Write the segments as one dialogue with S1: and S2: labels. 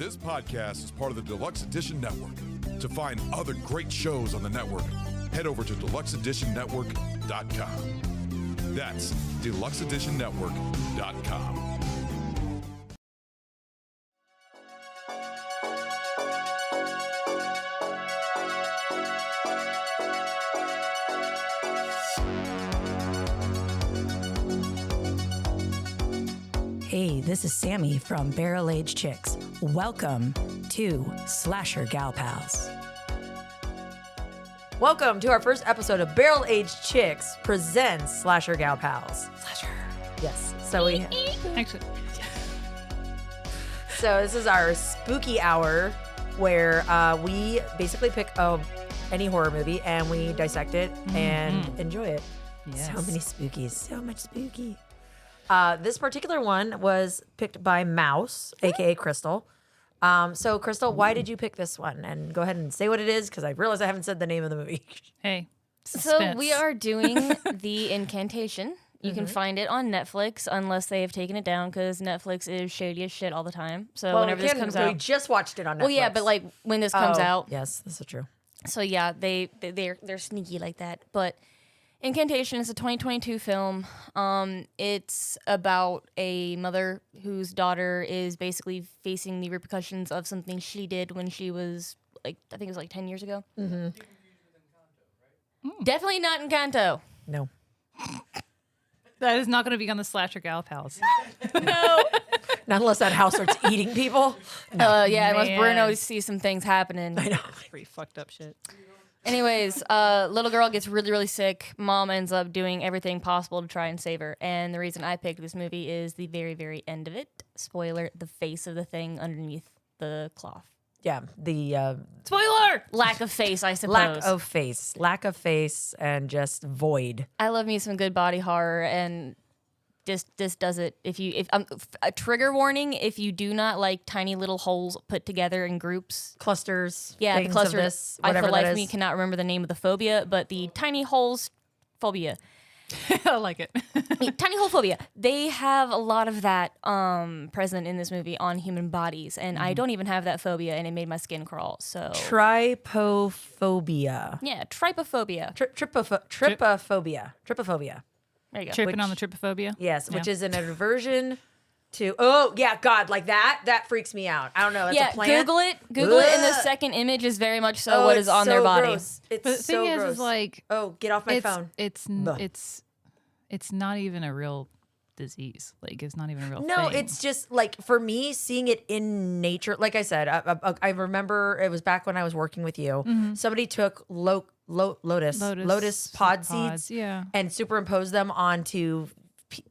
S1: This podcast is part of the Deluxe Edition Network. To find other great shows on the network, head over to deluxeeditionnetwork.com. That's deluxeeditionnetwork.com.
S2: Hey, this is Sammy from Barrel Age Chicks. Welcome to Slasher Gal Pals. Welcome to our first episode of Barrel Age Chicks presents Slasher Gal Pals. Slasher. Yes. So this is our spooky hour where we basically pick any horror movie and we dissect it and enjoy it. Yes. So many spookies. So much spooky. This particular one was picked by Mouse, a.k.a. Crystal. So, Crystal, why did you pick this one? And go ahead and say what it is, because I realize I haven't said the name of the movie.
S3: Hey,
S4: suspense. So we are doing the Incantation. You can find it on Netflix, unless they have taken it down, because Netflix is shady as shit all the time. So whenever this comes out,
S2: we just watched it on Netflix.
S4: Well, yeah, but like when this comes out,
S2: yes, this is true.
S4: So yeah, they're sneaky like that, but. Incantation is a 2022 film. It's about a mother whose daughter is basically facing the repercussions of something she did when she was, like, I think it was like 10 years ago. Mm-hmm. Definitely not Encanto.
S2: No.
S3: That is not going to be on the Slasher Gal Pals.
S4: No.
S2: Not unless that house starts eating people.
S4: No. Unless Bruno sees some things happening.
S2: I know.
S3: Pretty fucked up shit.
S4: Anyways, little girl gets really, really sick. Mom ends up doing everything possible to try and save her. And the reason I picked this movie is the very, very end of it. Spoiler, the face of the thing underneath the cloth.
S2: Yeah, the...
S4: Spoiler! Lack of face, I suppose.
S2: Lack of face and just void.
S4: I love me some good body horror, and this does it. If a trigger warning, if you do not like tiny little holes put together in groups,
S2: clusters,
S4: yeah, the clusters.
S2: This,
S4: I for the life of me cannot remember the name of the phobia, but the tiny holes phobia.
S3: I like it.
S4: Tiny hole phobia. They have a lot of that present in this movie on human bodies, and I don't even have that phobia, and it made my skin crawl. So
S2: trypophobia.
S4: Yeah, trypophobia.
S2: Trypophobia. There you go.
S3: Tripping on the trypophobia?
S2: Yes, which is an aversion to... Oh, yeah, God, like that? That freaks me out. I don't know. That's a plant.
S4: Google it. Google it, and the second image is very much so what is on their body.
S2: Gross. It's
S3: but the
S2: so
S3: thing
S2: gross.
S3: is like...
S2: Oh, get off my phone.
S3: It's not even a real disease. Like, it's not even a real
S2: No,
S3: thing.
S2: it's just, like, for me, seeing it in nature... Like I said, I remember it was back when I was working with you. Mm-hmm. Somebody took lotus pod seeds and superimposed them onto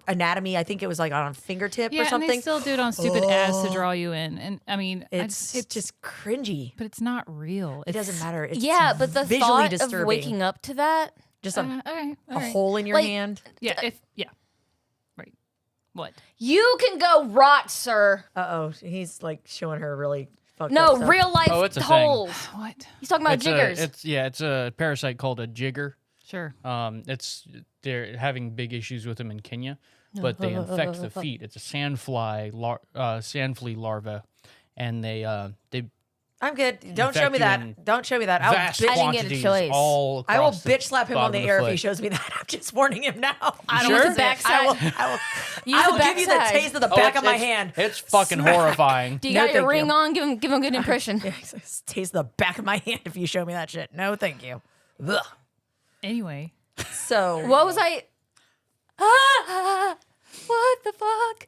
S2: anatomy. I think it was like on a fingertip or something.
S3: And they still do it on stupid ads to draw you in. And I mean,
S2: it's just cringy.
S3: But it's not real.
S2: It doesn't matter. It's
S4: but the
S2: visually
S4: thought
S2: disturbing.
S4: of waking up to that,
S2: just a hole in your hand.
S3: Yeah. Right. What?
S4: You can go rot, sir.
S2: He's like showing her really.
S4: No, real life holes.
S3: What?
S4: He's talking about jiggers.
S5: It's a parasite called a jigger.
S3: Sure.
S5: They're having big issues with them in Kenya, but they infect the feet. It's a sandfly larva, and they
S2: I'm good. Don't show me that. Don't show me that.
S5: I didn't get a choice. I
S2: will bitch slap him on the air if he shows me that. I'm just warning him now.
S4: I don't want the backside.
S2: I will give you the taste of the back of my hand.
S5: It's fucking horrifying.
S4: Do you got your ring on? Give him a good impression.
S2: Taste the back of my hand if you show me that shit. No, thank you. Ugh.
S3: Anyway.
S2: So.
S4: What was I? What the fuck?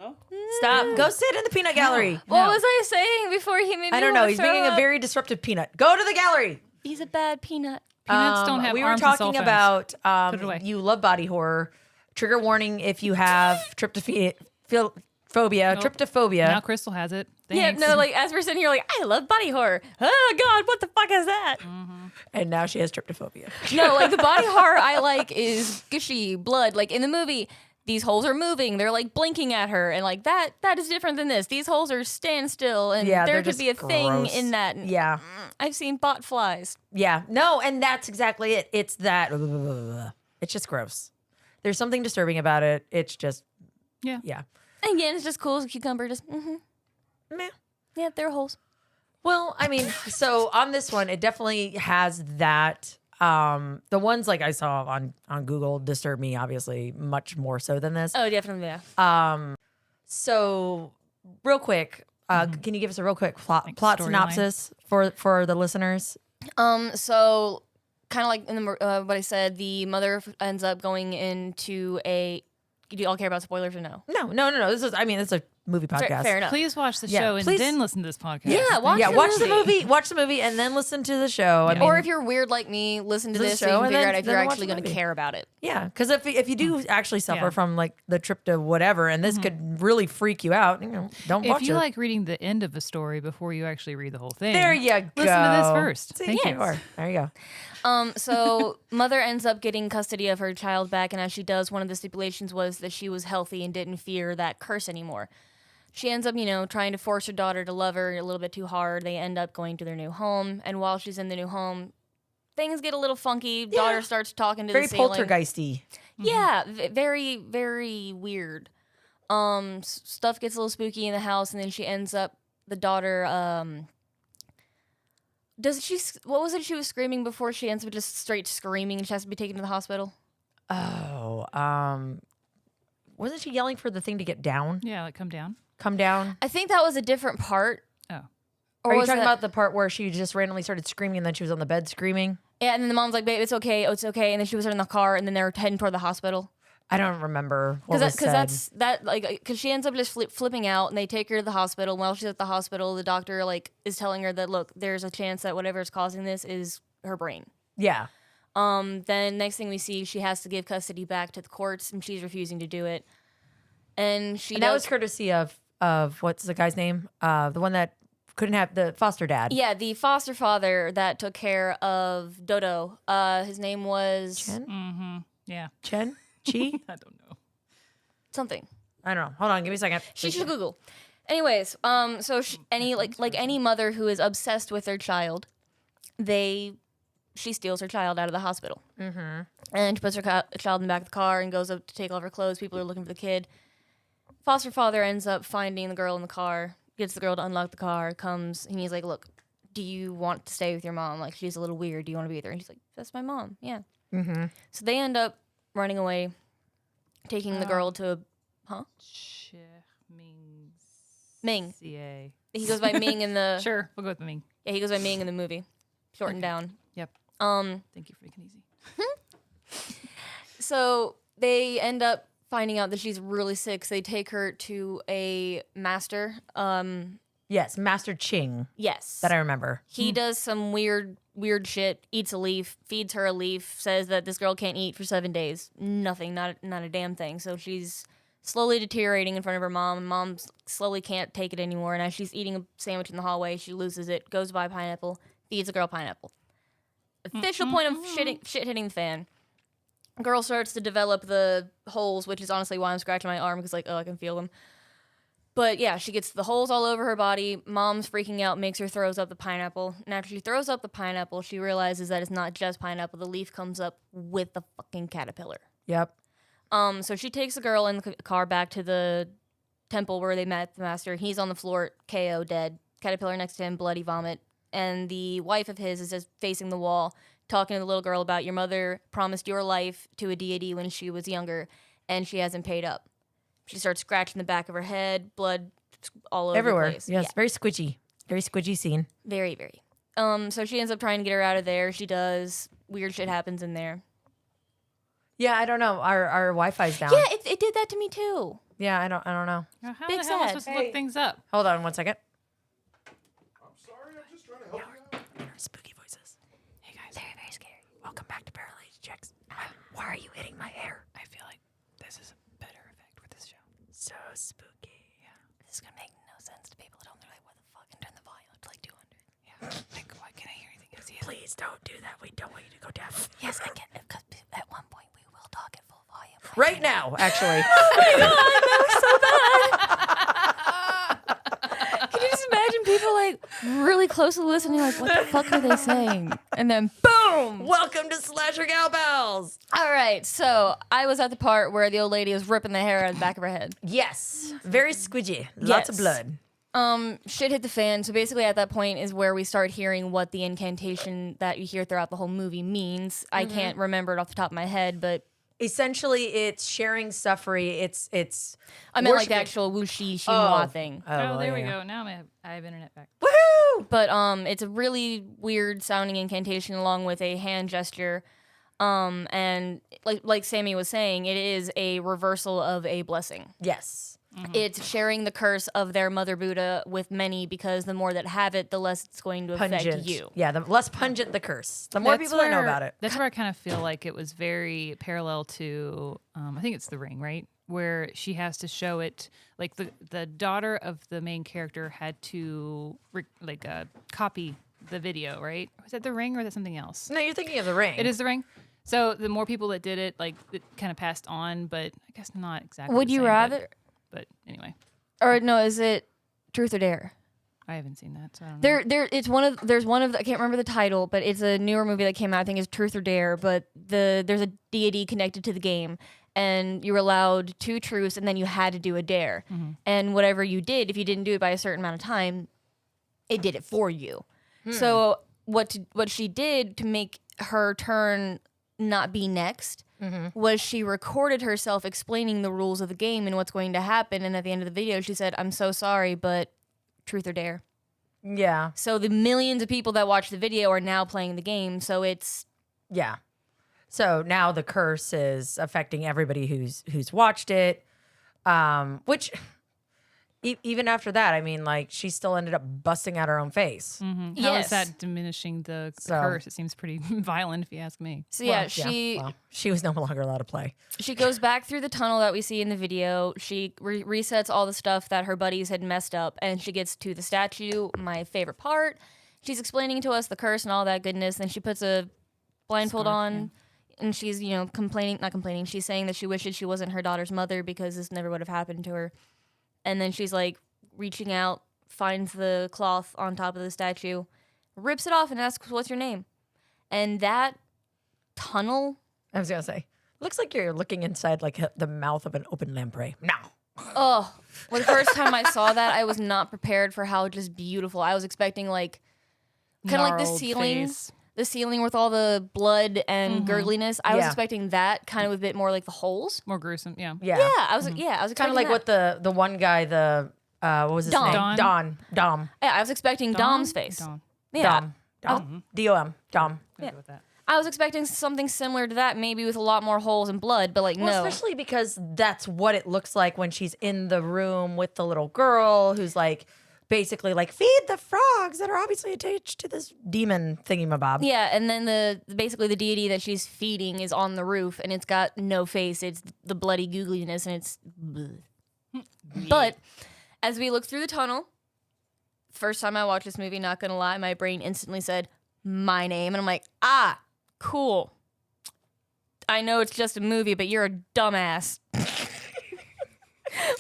S5: No?
S2: Stop. Go sit in the peanut gallery.
S4: What was I saying before he made me
S2: I don't know. He's making a very disruptive peanut. Go to the gallery.
S4: He's a bad peanut.
S3: Peanuts don't have
S2: We were
S3: arms and
S2: talking
S3: cell phones.
S2: about you love body horror. Trigger warning if you have trypophobia. Tryptophobia.
S3: Now Crystal has it. Thanks.
S4: Yeah, no, like as we're sitting here, like I love body horror. Oh God, what the fuck is that?
S3: Mm-hmm.
S2: And now she has tryptophobia.
S4: No, like the body horror I like is gushy blood. Like in the movie, these holes are moving. They're like blinking at her, and like that is different than this. These holes are standstill, and there could be a thing in that.
S2: Yeah,
S4: I've seen bot flies.
S2: Yeah, no, and that's exactly it. It's that. It's just gross. There's something disturbing about it. It's just. Yeah.
S4: Again, it's just cool as a cucumber. Just
S2: Meh.
S4: yeah, there are holes.
S2: Well, I mean, so on this one, it definitely has that. The ones like I saw on Google disturb me obviously much more so than this.
S4: Oh, definitely, yeah.
S2: So real quick, can you give us a real quick plot
S3: storyline?
S2: synopsis for the listeners?
S4: So kind of like in the, what I said, the mother ends up going into a. Do you all care about spoilers or no?
S2: No. This is it's a movie podcast.
S4: Fair enough.
S3: Please watch the
S2: Yeah,
S3: show and
S2: please.
S3: then listen to this podcast.
S4: Yeah, watch
S2: Watch the movie and then listen to the show. I mean,
S4: Or if you're weird like me, listen to
S2: The
S4: this so
S2: show
S4: you can
S2: and
S4: figure
S2: then-
S4: out if
S2: then
S4: you're
S2: watch
S4: actually
S2: the
S4: going to
S2: movie.
S4: care about it.
S2: yeah, because if you do actually suffer
S3: Yeah.
S2: from like the trip to whatever, and this could really freak you out, don't
S3: If
S2: watch
S3: you
S2: it.
S3: like reading the end of a story before you actually read the whole thing,
S2: there you go.
S3: listen to this first.
S2: See,
S3: Thank you.
S2: There you go.
S4: So mother ends up getting custody of her child back, and as she does, one of the stipulations was that she was healthy and didn't fear that curse anymore. She ends up, trying to force her daughter to love her a little bit too hard. They end up going to their new home, and while she's in the new home, things get a little funky. Daughter starts talking to
S2: Very
S4: the ceiling.
S2: poltergeisty.
S4: Yeah, very, very weird. Stuff gets a little spooky in the house, and then she ends up, the daughter, what was it she was screaming before she ends up just straight screaming and she has to be taken to the hospital?
S2: Oh, wasn't she yelling for the thing to get down?
S3: Yeah, like come down.
S2: Come down.
S4: I think that was a different part.
S3: Oh,
S4: Or
S2: Are you
S4: was
S2: talking
S4: that-
S2: about the part where she just randomly started screaming and then she was on the bed screaming?
S4: Yeah, and then the mom's like, babe, it's okay, oh, it's okay. And then she was in the car, and then they're heading toward the hospital.
S2: I don't remember what was
S4: Because
S2: said.
S4: because she ends up just flipping out, and they take her to the hospital. While she's at the hospital, the doctor is telling her that, look, there's a chance that whatever is causing this is her brain.
S2: Yeah.
S4: Then next thing we see, she has to give custody back to the courts, and she's refusing to do it. And
S2: That was courtesy of what's the guy's name? The one that couldn't have the foster dad.
S4: yeah, the foster father that took care of Dodo. His name was
S2: Chen?
S3: yeah.
S2: Chen? Chi?
S3: I don't know.
S4: something.
S2: I don't know. Hold on. Give me a second.
S4: She should Google. Anyways, so any mother who is obsessed with their child, she steals her child out of the hospital. Mm-hmm. And she puts her child in the back of the car and goes up to take all of her clothes. People are looking for the kid. Foster father ends up finding the girl in the car, gets the girl to unlock the car, comes, and he's like, look, do you want to stay with your mom? Like, she's a little weird. Do you want to be with her? And she's like, that's my mom. Yeah. Mm-hmm. So they end up running away, taking the girl to Ming.
S3: CA.
S4: He goes by Ming in the
S3: Sure, we'll go with Ming.
S4: Yeah, he goes by Ming in the movie, shortened down.
S3: Yep.
S4: Um,
S3: Thank you for making it easy.
S4: so they end up finding out that she's really sick. So they take her to a master.
S2: Yes, Master Ching.
S4: Yes,
S2: That I remember.
S4: he does some weird shit. Eats a leaf, feeds her a leaf, says that this girl can't eat for 7 days. Nothing, not a damn thing. So she's slowly deteriorating in front of her mom. Mom slowly can't take it anymore. And as she's eating a sandwich in the hallway, she loses it, goes to buy pineapple, feeds the girl pineapple. Official point of shit hitting the fan. Girl starts to develop the holes, which is honestly why I'm scratching my arm, because I can feel them. But yeah, she gets the holes all over her body. Mom's freaking out, makes her throws up the pineapple. And after she throws up the pineapple, she realizes that it's not just pineapple. The leaf comes up with the fucking caterpillar.
S2: Yep.
S4: So she takes the girl in the car back to the temple where they met the master. He's on the floor, KO, dead. Caterpillar next to him, bloody vomit. And the wife of his is just facing the wall, talking to the little girl about your mother promised your life to a deity when she was younger, and she hasn't paid up. She starts scratching the back of her head, blood all over
S2: Everywhere.
S4: the place.
S2: Yes,
S4: Yeah,
S2: very squidgy. Very squidgy scene.
S4: very, very. So she ends up trying to get her out of there. She does. Weird shit happens in there.
S2: Yeah, I don't know. Our Wi-Fi's down.
S4: Yeah, it did that to me too.
S2: Yeah, I don't know.
S3: Now, how
S4: Big
S3: the hell am I
S4: sad.
S3: supposed to look things up?
S2: Hold on 1 second.
S1: I'm sorry, I'm just trying to help you out.
S2: Spooky voices.
S4: Hey guys, very, very scary.
S2: Welcome back to Barrel Age Chicks. Why are you hitting my hair?
S3: I feel like this is a better effect with this show.
S2: So spooky.
S4: This is gonna make no sense to people at home. They're like, what the fuck? And turn the volume up to like 200.
S3: Yeah. Like, why can't I hear anything?
S2: Please don't do that. We don't want you to go deaf.
S4: Yes, I can. Because at one point we will talk at full volume.
S2: Right now, actually.
S4: Can you just imagine people like really closely listening, like, what the fuck are they saying? And then boom!
S2: Welcome to Slasher Cowbells.
S4: All right, so I was at the part where the old lady was ripping the hair out of the back of her head.
S2: Yes. Very squidgy. Lots of
S4: Yes.
S2: blood.
S4: Shit hit the fan. So basically, at that point is where we start hearing what the incantation that you hear throughout the whole movie means. I can't remember it off the top of my head, but
S2: Essentially, it's sharing suffering. It's
S4: I meant like the
S2: worshiping-
S4: actual wuxi xinhua thing.
S3: Oh,
S2: well,
S3: there we
S2: yeah.
S3: go. Now I have internet back.
S2: Woohoo!
S4: But it's a really weird sounding incantation along with a hand gesture. And like Sammy was saying, it is a reversal of a blessing.
S2: Yes.
S4: It's sharing the curse of their mother Buddha with many, because the more that have it, the less it's going to affect
S2: Pungent.
S4: you.
S2: Yeah, the less pungent the curse. The more
S3: That's
S2: people that know
S3: where-
S2: about it.
S3: That's where I kind of feel like it was very parallel to, I think it's The Ring, right? Where she has to show it, like the daughter of the main character had to copy the video, right? Was that The Ring or is that something else?
S2: No, you're thinking of the ring.
S3: It is The Ring. So the more people that did it, like it kind of passed on, but I guess not exactly.
S4: Would
S3: the
S4: you
S3: same,
S4: rather,
S3: But anyway,
S4: or no, is it Truth or Dare?
S3: I haven't seen that, so I don't know.
S4: There's one of the, I can't remember the title, but it's a newer movie that came out. I think it's Truth or Dare, but there's a deity connected to the game, and you were allowed 2 truths, and then you had to do a dare, and whatever you did, if you didn't do it by a certain amount of time, it did it for you. So what she did to make her turn not be next was she recorded herself explaining the rules of the game and what's going to happen, and at the end of the video, she said, "I'm so sorry, but Truth or Dare."
S2: Yeah.
S4: So the millions of people that watch the video are now playing the game. So it's
S2: Yeah. So now the curse is affecting everybody who's watched it. Which even after that, I mean, like, she still ended up busting out her own face.
S3: How
S4: yes.
S3: is that diminishing the
S2: So-
S3: curse? It seems pretty violent, if you ask me.
S4: So
S2: Well,
S4: yeah,
S2: she was no longer allowed to play.
S4: she goes back through the tunnel that we see in the video. She resets all the stuff that her buddies had messed up, and she gets to the statue. My favorite part. She's explaining to us the curse and all that goodness. Then she puts a blindfold
S3: Scarf,
S4: on, and she's not complaining. She's saying that she wishes she wasn't her daughter's mother because this never would have happened to her. And then she's like reaching out, finds the cloth on top of the statue, rips it off, and asks, "What's your name?" And that tunnel.
S2: I was gonna say, looks like you're looking inside like the mouth of an open lamprey. No.
S4: Oh, well, the first time I saw that, I was not prepared for how just beautiful. I was expecting like kind of like the
S3: Gnarled
S4: ceiling,
S3: face.
S4: the ceiling with all the blood and gurgliness. I was
S2: Yeah.
S4: expecting that kind of a bit more like the holes.
S3: More gruesome, yeah.
S2: Yeah.
S4: Yeah, I was expecting
S2: Kind of like
S4: that.
S2: what the one guy, what was his
S4: Dom.
S2: name? Dom.
S4: Yeah, I was expecting Dom's face.
S3: Dom.
S4: Yeah,
S2: Dom. D-O-M. Dom.
S3: I'll go with that.
S4: I was expecting something similar to that, maybe with a lot more holes and blood, but like
S2: Well,
S4: no.
S2: especially because that's what it looks like when she's in the room with the little girl who's like basically like, feed the frogs that are obviously attached to this demon thingamabob.
S4: Yeah, and then basically the deity that she's feeding is on the roof, and it's got no face. It's the bloody googliness, and it's. bleh. But as we look through the tunnel, first time I watched this movie, not gonna lie, my brain instantly said my name, and I'm like, cool. I know it's just a movie, but you're a dumbass.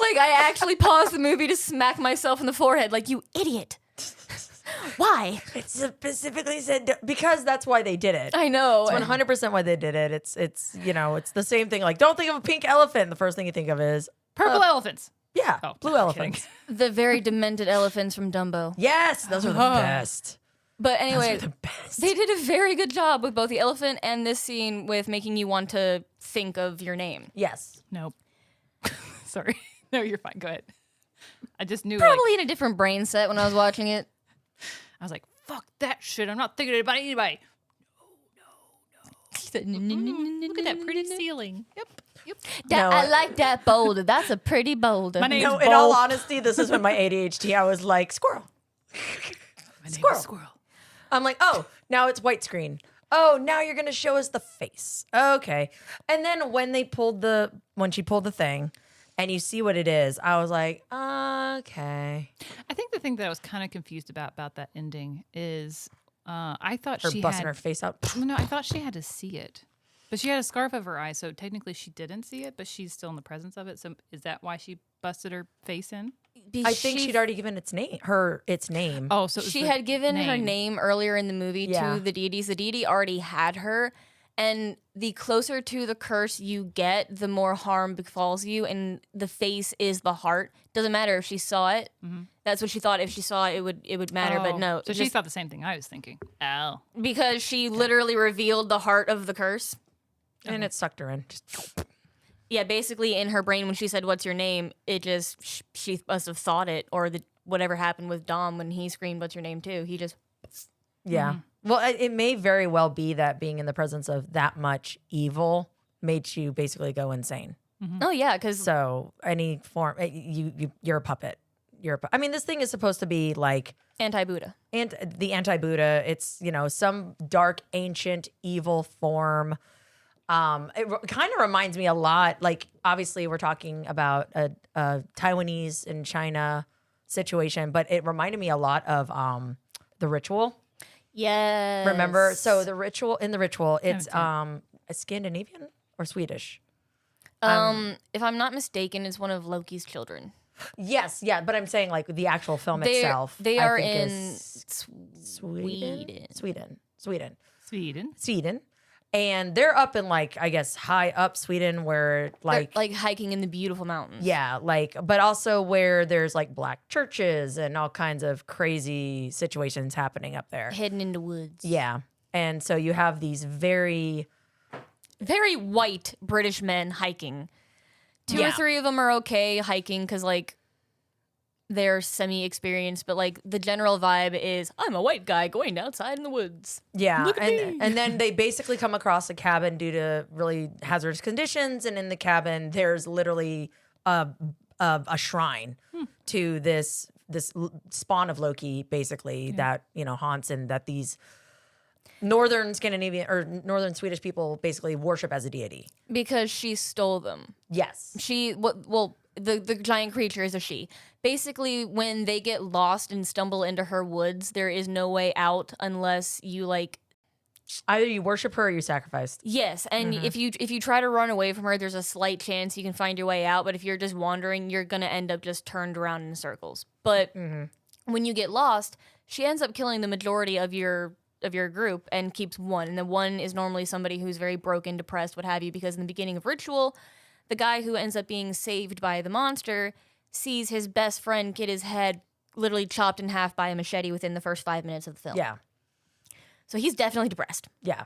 S4: Like, I actually paused the movie to smack myself in the forehead, like, you idiot. Why?
S2: It specifically said because that's why they did it.
S4: I know.
S2: It's 100% why they did it. It's it's the same thing. Like, don't think of a pink elephant. The first thing you think of is
S3: Purple elephants.
S2: yeah,
S3: Oh,
S2: blue
S3: kidding.
S2: elephants.
S4: The very demented elephants from Dumbo.
S2: Yes, those are the best.
S4: But
S2: Those
S4: anyway,
S2: are the best.
S4: they did a very good job with both the elephant and this scene with making you want to think of your name.
S2: Yes.
S3: Nope. Sorry. No, you're fine. Go ahead. I just knew,
S4: Probably in a different brain set when I was watching it.
S3: I was like, fuck that shit. I'm not thinking about anybody. Look at that pretty ceiling. Yep.
S2: No,
S4: I like that boulder. That's a pretty boulder.
S3: My name-
S2: No,
S3: Name's
S2: in all
S3: Bo.
S2: honesty, this is when my ADHD, I was like, squirrel.
S3: My name
S2: Squirrel.
S3: is Squirrel.
S2: I'm like, oh, now it's white screen. Oh, now you're gonna show us the face. Okay. And then when she pulled the thing and you see what it is, I was like, okay.
S3: I think the thing that I was kind of confused about that ending is I thought
S2: Her
S3: she
S2: busting
S3: had
S2: her face out.
S3: No, I thought she had to see it. But she had a scarf over her eye, so technically she didn't see it, but she's still in the presence of it. So is that why she busted her face in?
S2: I think she'd already given its name.
S3: Oh, so it was
S4: She
S3: the
S4: had given her name earlier in the movie
S2: Yeah.
S4: to the deities. The deity already had her, And the closer to the curse you get, the more harm befalls you. And the face is the heart. Doesn't matter if she saw it. That's what she thought. If she saw it, it would matter. But no.
S3: So she thought the same thing I was thinking. Oh.
S4: Because she literally revealed the heart of the curse.
S2: And it sucked her in.
S4: Yeah, basically in her brain when she said, "What's your name?" It just she must have thought it, or whatever happened with Dom when he screamed, "What's your name?" too. He just
S2: Yeah. Well, it may very well be that being in the presence of that much evil made you basically go insane.
S4: oh yeah, because
S2: So any form, you're a puppet. I mean, this thing is supposed to be like
S4: anti-Buddha.
S2: and the anti-Buddha. It's some dark ancient evil form. It kind of reminds me a lot. Like obviously, we're talking about a Taiwanese and China situation, but it reminded me a lot of The Ritual.
S4: Yes.
S2: Remember? So the ritual, it's Scandinavian or Swedish.
S4: If I'm not mistaken, it's one of Loki's children.
S2: Yes, yeah, but I'm saying like the actual film itself.
S4: They
S2: I
S4: are
S2: think
S4: in
S2: is
S4: Sweden.
S2: Sweden. And they're up in like, I guess, high up Sweden where
S4: They're, like hiking in the beautiful mountains.
S2: yeah, like, but also where there's like black churches and all kinds of crazy situations happening up there.
S4: Hidden in the woods.
S2: Yeah. And so you have these very
S4: white British men hiking. Two or
S2: Yeah.
S4: three of them are okay hiking because like they're semi-experienced, but like the general vibe is I'm a white guy going outside in the woods.
S2: Yeah,
S4: Look at me.
S2: and then they basically come across a cabin due to really hazardous conditions, and in the cabin there's literally a shrine to this spawn of Loki, basically that haunts and that these northern Scandinavian or northern Swedish people basically worship as a deity.
S4: Because she stole them.
S2: Yes.
S4: The giant creature is a she. Basically, when they get lost and stumble into her woods, there is no way out unless you like.
S2: Either you worship her or you sacrificed.
S4: Yes, and if you try to run away from her, there's a slight chance you can find your way out. But if you're just wandering, you're gonna end up just turned around in circles. But when you get lost, she ends up killing the majority of your group and keeps one. And the one is normally somebody who's very broken, depressed, what have you. Because in the beginning of Ritual, the guy who ends up being saved by the monster sees his best friend get his head literally chopped in half by a machete within the first 5 minutes of the film.
S2: Yeah.
S4: So he's definitely depressed.
S2: Yeah.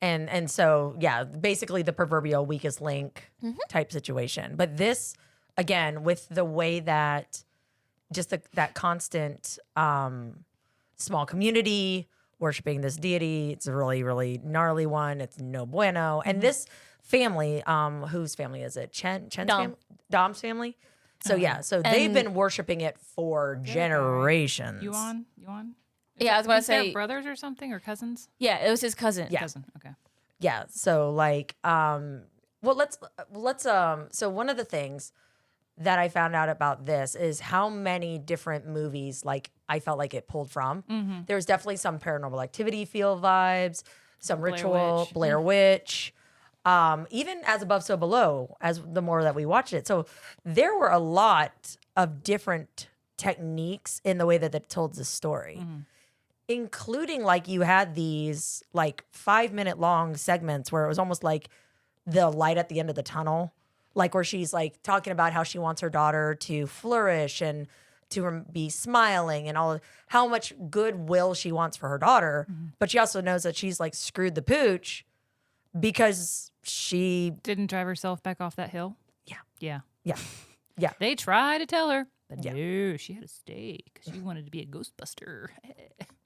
S2: And so, yeah, basically the proverbial weakest link type situation. But this, again, with the way that just that constant small community worshiping this deity, it's a really, really gnarly one. It's no bueno. And this family, whose family is it? Chen's family? Dom's family? So, yeah, so they've been worshiping it for generations.
S3: Yuan?
S4: Yeah, I was going to
S3: Is there
S4: say,
S3: brothers or something or cousins?
S4: yeah, it was his cousin.
S2: Yeah.
S3: Cousin. Okay.
S2: Yeah. So like, well, let's so one of the things that I found out about this is how many different movies like I felt like it pulled from. There's definitely some Paranormal Activity feel vibes, some Ritual,
S3: Witch.
S2: Blair Witch, even As Above, So Below, as the more that we watched it. So there were a lot of different techniques in the way that it told the story. Including like you had these like 5-minute long segments where it was almost like the light at the end of the tunnel, like where she's like talking about how she wants her daughter to flourish and to be smiling and all how much goodwill she wants for her daughter. But she also knows that she's like screwed the pooch because she
S3: Didn't drive herself back off that hill?
S2: Yeah.
S3: Yeah.
S2: Yeah.
S3: They tried to tell her, but
S2: Yeah.
S3: no, she had a stake. She wanted to be a Ghostbuster.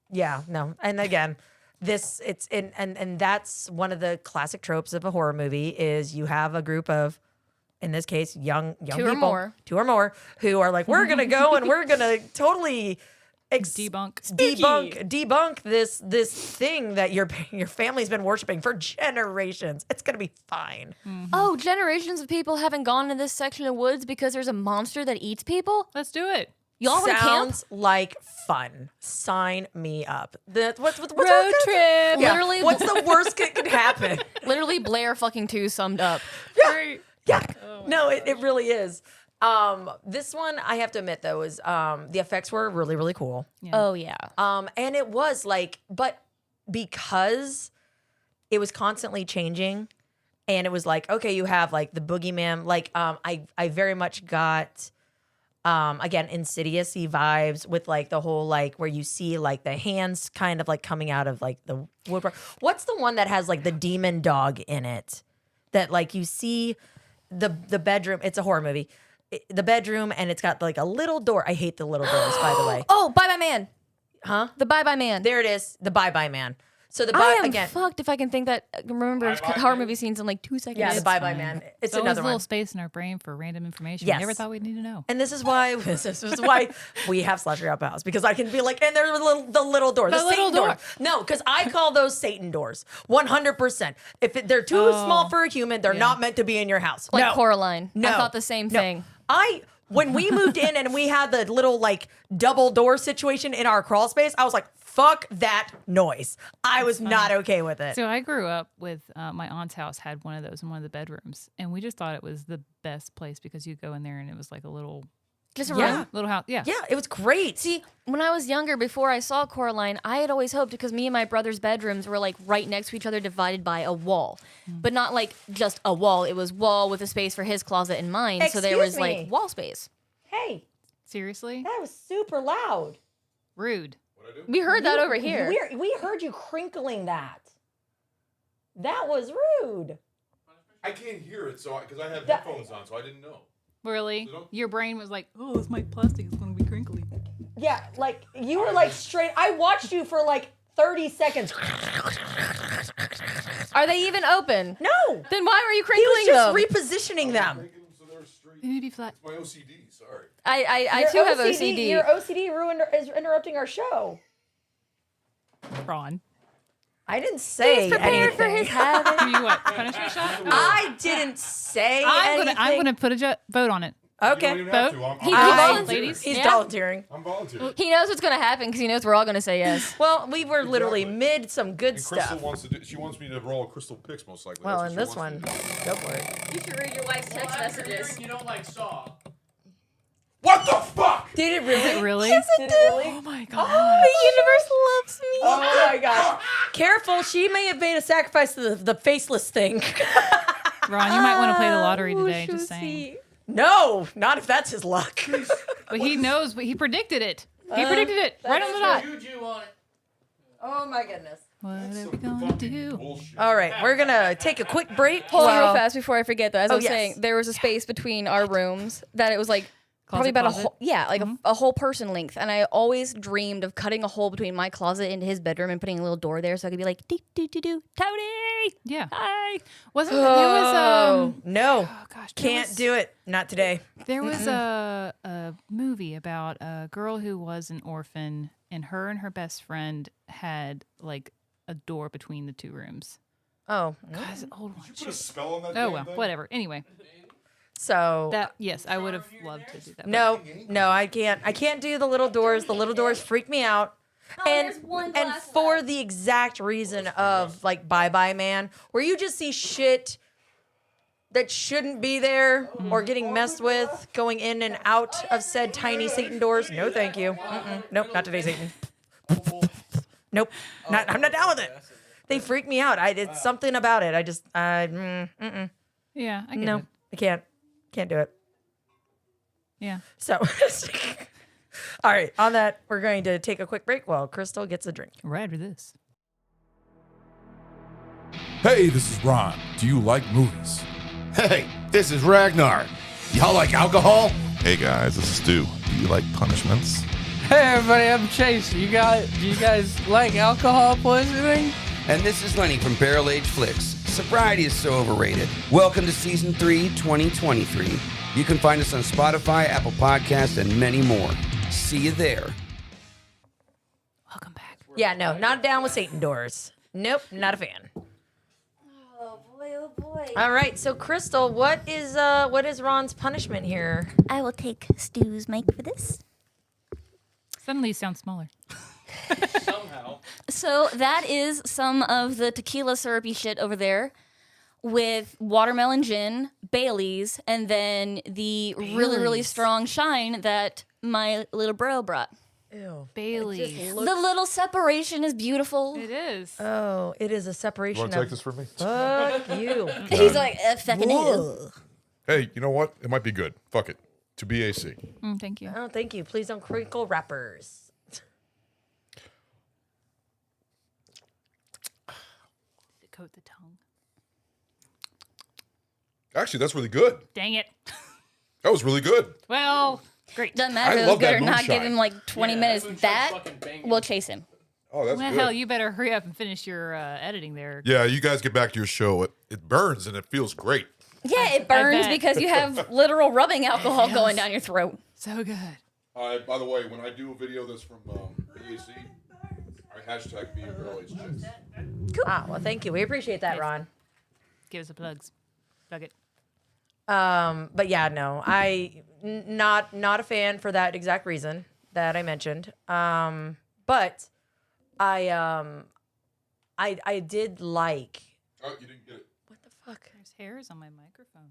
S2: Yeah, no. And again, and that's one of the classic tropes of a horror movie is you have a group of, in this case, young
S4: Two
S2: people,
S4: or more.
S2: who are like, we're gonna go and we're gonna totally debunk this thing that your family's been worshiping for generations. It's gonna be fine.
S4: Oh, generations of people haven't gone to this section of woods because there's a monster that eats people?
S3: Let's do it.
S4: Y'all want to camp?
S2: Sounds like fun. Sign me up. What's
S3: Road
S2: trip?
S3: trip.
S2: Yeah.
S4: Literally,
S2: What's the worst that could happen?
S4: literally Blair fucking 2 summed up.
S2: Yeah. No, it really is. This one, I have to admit, though, is the effects were really, really cool.
S4: Oh, yeah.
S2: And it was like, but because it was constantly changing. And it was like, okay, you have like the boogeyman. Like, I very much got, again, Insidious-y vibes with like the whole like where you see like the hands kind of like coming out of like the woodwork. What's the one that has like the demon dog in it? That like you see the bedroom. It's a horror movie. The bedroom, and it's got like a little door. I hate the little doors, by the way.
S4: Oh, Bye Bye Man.
S2: Huh?
S4: The Bye Bye Man.
S2: There it is. The Bye Bye Man. So the
S4: I am
S2: again.
S4: fucked if I can think that remember horror movie scenes in like 2 seconds.
S2: Yeah, the Bye Bye Man. It's
S3: always
S2: another
S3: a little
S2: one.
S3: space in our brain for random information.
S2: Yes.
S3: We never thought we'd need to know.
S2: And this is why we have Slasher Out House, because I can be like, and there's the little door, the
S3: little
S2: Satan door.
S3: door.
S2: No, because I call those Satan doors, 100%. If they're too small for a human, they're not meant to be in your house.
S4: Like
S2: no.
S4: Coraline.
S2: No.
S4: I thought the same
S2: No.
S4: thing.
S2: When we moved in and we had the little like double door situation in our crawl space, I was like, fuck that noise. I was not okay with it.
S3: So I grew up with my aunt's house had one of those in one of the bedrooms, and we just thought it was the best place because you go in there and it was like a little
S4: Just a
S2: Yeah.
S4: room.
S3: little house. Yeah.
S2: Yeah, it was great.
S4: See, when I was younger, before I saw Coraline, I had always hoped, because me and my brother's bedrooms were like right next to each other, divided by a wall, but not like just a wall. It was wall with a space for his closet and mine, so there was
S2: Excuse me.
S4: like wall space.
S2: Hey,
S3: Seriously?
S2: that was super loud.
S3: Rude.
S4: We heard that over here.
S2: We heard you crinkling that. That was rude.
S1: I can't hear it, so because I have
S2: That-
S1: headphones on, so I didn't know.
S3: Really? Your brain was like, oh, this mic plastic is going to be crinkly.
S2: Yeah, like you were like straight. I watched you for like 30 seconds.
S4: Are they even open?
S2: No,
S4: Then why were you
S2: he was
S4: crinkling
S2: just
S4: them?
S2: repositioning them.
S1: Making them so they're straight.
S3: They need to be flat.
S1: It's my OCD. Sorry.
S4: I
S2: Your
S4: too have OCD.
S2: Your OCD is interrupting our show.
S3: Ron.
S2: I didn't say
S4: He's prepared
S2: anything.
S4: for his habit.
S3: Give you what? Punishment shot?
S2: I didn't say
S3: I'm
S2: anything.
S3: gonna put a vote on it.
S1: You don't
S2: Okay.
S1: even have
S3: Vote.
S1: to. I'm
S4: He
S1: volunteering.
S3: ladies.
S2: He's
S4: Yeah.
S2: volunteering.
S1: I'm volunteering.
S4: He knows what's gonna happen because he knows we're all gonna say yes.
S2: Well, we were literally
S1: Exactly.
S2: mid some good
S1: And Crystal
S2: stuff.
S1: wants to do. She wants me to roll Crystal picks, most likely.
S2: Well,
S1: That's
S2: in
S1: what
S2: this
S1: she
S2: one,
S1: wants
S2: go for it.
S4: You should read your wife's text messages.
S5: You don't like Saw.
S1: to do. What the fuck?
S2: Did it really?
S3: Really?
S2: Yes, it did.
S3: Oh my god.
S4: The universe loves me.
S2: Oh my gosh. Careful, she may have made a sacrifice to the faceless thing.
S3: Ron, you might want to play the lottery today, just saying.
S2: No, not if that's his luck.
S3: But he knows, but he predicted it. He predicted it right on the dot.
S5: Juju on it.
S2: Oh my goodness.
S3: What are
S1: Some
S3: we gonna
S1: fucking
S3: do?
S1: bullshit.
S2: All right, we're gonna take a quick break.
S4: Hold on real
S2: while-
S4: fast before I forget though. As I was
S2: yes.
S4: saying, there was a space between our rooms that it was like probably about
S3: Closet?
S4: a whole, yeah, like a whole person length. And I always dreamed of cutting a hole between my closet and his bedroom and putting a little door there so I could be like, doo doo doo doo, Tony.
S3: Yeah.
S4: Hi.
S3: Wasn't it was
S2: No,
S3: oh gosh,
S2: can't do it. Not today.
S3: There was a movie about a girl who was an orphan, and her best friend had like a door between the two rooms.
S2: Oh,
S3: God, it's an old one.
S1: Did you put a spell on that?
S3: Oh
S1: damn
S3: well,
S1: thing?
S3: whatever. Anyway,
S2: so
S3: that yes, I would have loved to do that.
S2: no, I can't. I can't do the little doors. The little doors freak me out. And
S4: there's one
S2: and
S4: glass
S2: for the exact reason of like Bye Bye Man, where you just see shit that shouldn't be there or getting messed with going in and out of said tiny Satan doors. No, thank you. Nope, not today, Satan. Nope, I'm not down with it. They freak me out. It's something about it. I just,
S3: Yeah, I get
S2: no,
S3: it.
S2: I can't do it.
S3: Yeah.
S2: So, all right, on that, we're going to take a quick break while Crystal gets a drink.
S3: Right after this.
S1: Hey, this is Ron. Do you like movies?
S6: Hey, this is Ragnar. Y'all like alcohol?
S7: Hey guys, this is Stu. Do you like punishments?
S5: Hey everybody, I'm Chase. Do you guys like alcohol poisoning?
S8: And this is Lenny from Barrel Age Flicks. Sobriety is so overrated. Welcome to Season 3, 2023. You can find us on Spotify, Apple Podcasts, and many more. See you there.
S3: Welcome back.
S2: Yeah, no, not down with Satan doors. Nope, not a fan.
S4: Oh boy.
S2: All right, so Crystal, what is Ron's punishment here?
S4: I will take Stu's mic for this.
S3: Suddenly you sound smaller.
S5: Somehow.
S4: So that is some of the tequila syrupy shit over there with watermelon gin, Bailey's, and then the really, really strong shine that my little bro brought.
S2: Ew.
S3: Bailey.
S2: It just
S4: The
S2: looks-
S4: little separation is beautiful.
S3: It is.
S2: Oh, it is a
S1: You
S2: separation
S1: want to
S2: of.
S1: take this from me?
S2: Fuck you.
S4: He's like, fucking ew.
S1: Hey, you know what? It might be good. Fuck it. To B.A.C.
S3: Thank you.
S2: Oh, thank you. Please don't crinkle wrappers.
S3: Coat the tongue.
S1: Actually, that's really good.
S3: Dang it.
S1: That was really good.
S3: Well, great.
S4: Doesn't matter
S1: I
S4: if
S1: love
S4: it's good
S1: that
S4: or not. Give
S1: moonshine.
S4: him like 20 minutes. That will chase him.
S1: Oh, that's
S3: Well,
S1: good.
S3: hell, you better hurry up and finish your editing there.
S1: Yeah, you guys get back to your show. It burns and it feels great.
S4: Yeah, it burns
S3: bet.
S4: because you have literal rubbing alcohol going down your throat.
S3: So good.
S1: By the way, when I do a video that's from B.A.C., I hashtag me and girl age chicks.
S2: Ah, well, thank you. We appreciate that, Ron.
S3: Give us the plugs. Plug it.
S2: But yeah, no, not a fan for that exact reason that I mentioned. But I did like.
S1: Oh, you didn't get it.
S2: What the fuck?
S3: There's hairs on my microphone.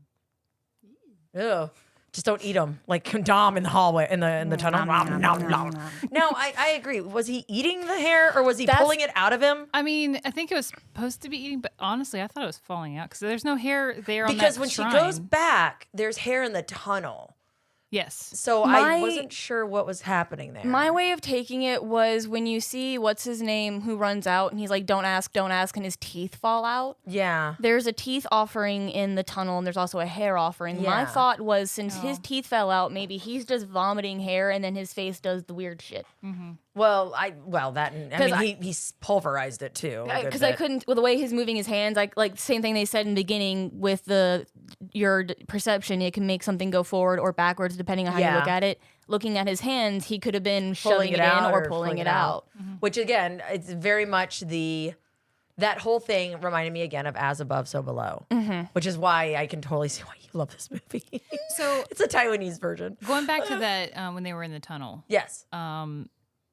S2: Ew. Just don't eat them like Dom in the hallway in the tunnel. Nom, nom, nom. No, I agree. Was he eating the hair or was he pulling it out of him?
S3: I mean, I think it was supposed to be eating, but honestly, I thought it was falling out because there's no hair there on that
S2: Because when
S3: shrine.
S2: she goes back, there's hair in the tunnel.
S3: Yes.
S2: So I wasn't sure what was happening there.
S4: My way of taking it was when you see what's his name who runs out and he's like, don't ask, and his teeth fall out.
S2: Yeah.
S4: There's a teeth offering in the tunnel and there's also a hair offering. My
S2: Yeah.
S4: thought was since his teeth fell out, maybe he's just vomiting hair and then his face does the weird shit.
S2: Well, that I mean, he's pulverized it too.
S4: Because I couldn't, with the way he's moving his hands, like same thing they said in the beginning with your perception, it can make something go forward or backwards depending on how you look at it. Looking at his hands, he could have been shoving it in or pulling it out.
S2: Which again, it's very much that whole thing reminded me again of As Above, So Below, which is why I can totally see why you love this movie.
S3: So
S2: it's a Taiwanese version.
S3: going back to that when they were in the tunnel.
S2: Yes.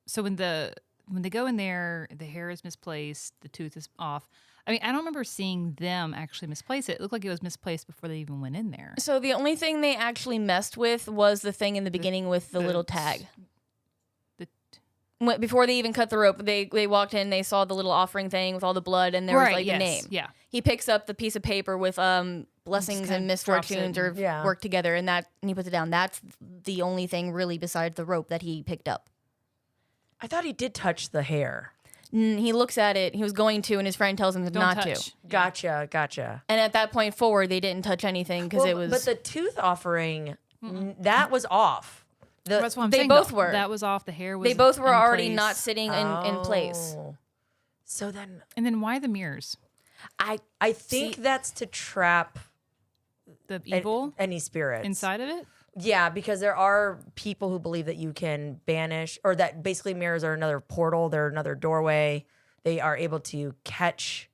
S3: So when they go in there, the hair is misplaced, the tooth is off. I mean, I don't remember seeing them actually misplace it. It looked like it was misplaced before they even went in there.
S4: So the only thing they actually messed with was the thing in the beginning with the little tag. Before they even cut the rope, they walked in, they saw the little offering thing with all the blood, and there was like a name.
S3: Yeah.
S4: He picks up the piece of paper with blessings
S3: kinda
S4: and
S3: drops it
S4: misfortunes or
S2: Yeah.
S4: work together, and he puts it down. That's the only thing really besides the rope that he picked up.
S2: I thought he did touch the hair.
S4: He looks at it. He was going to, and his friend tells him
S3: Don't
S4: not
S3: touch.
S4: to.
S2: Gotcha.
S4: And at that point forward, they didn't touch anything because it was.
S2: But the tooth offering, that was off.
S3: That's what I'm
S4: they
S3: saying.
S4: both
S3: though.
S4: were.
S3: That was off. The hair was
S4: they both were
S3: in
S4: already
S3: place.
S4: not sitting in place.
S2: Oh. So then
S3: And then why the mirrors?
S2: I think that's to trap
S3: The evil
S2: any spirits
S3: inside of it?
S2: Yeah, because there are people who believe that you can banish, or that basically mirrors are another portal, they're another doorway. They are able to catch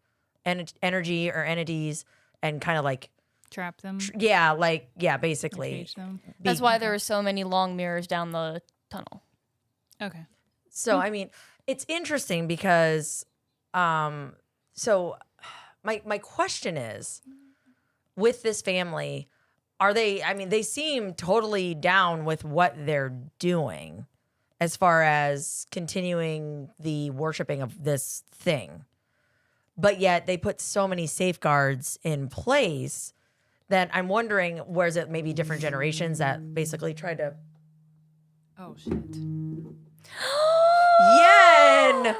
S2: energy or entities and kind of like
S3: Trap them?
S2: basically.
S3: Cage them?
S4: That's why there are so many long mirrors down the tunnel.
S3: Okay.
S2: So I mean, it's interesting because so my question is, with this family, are they, I mean, they seem totally down with what they're doing as far as continuing the worshiping of this thing. But yet they put so many safeguards in place that I'm wondering, where's it maybe different generations that basically tried to.
S3: Oh, shit.
S2: Yen!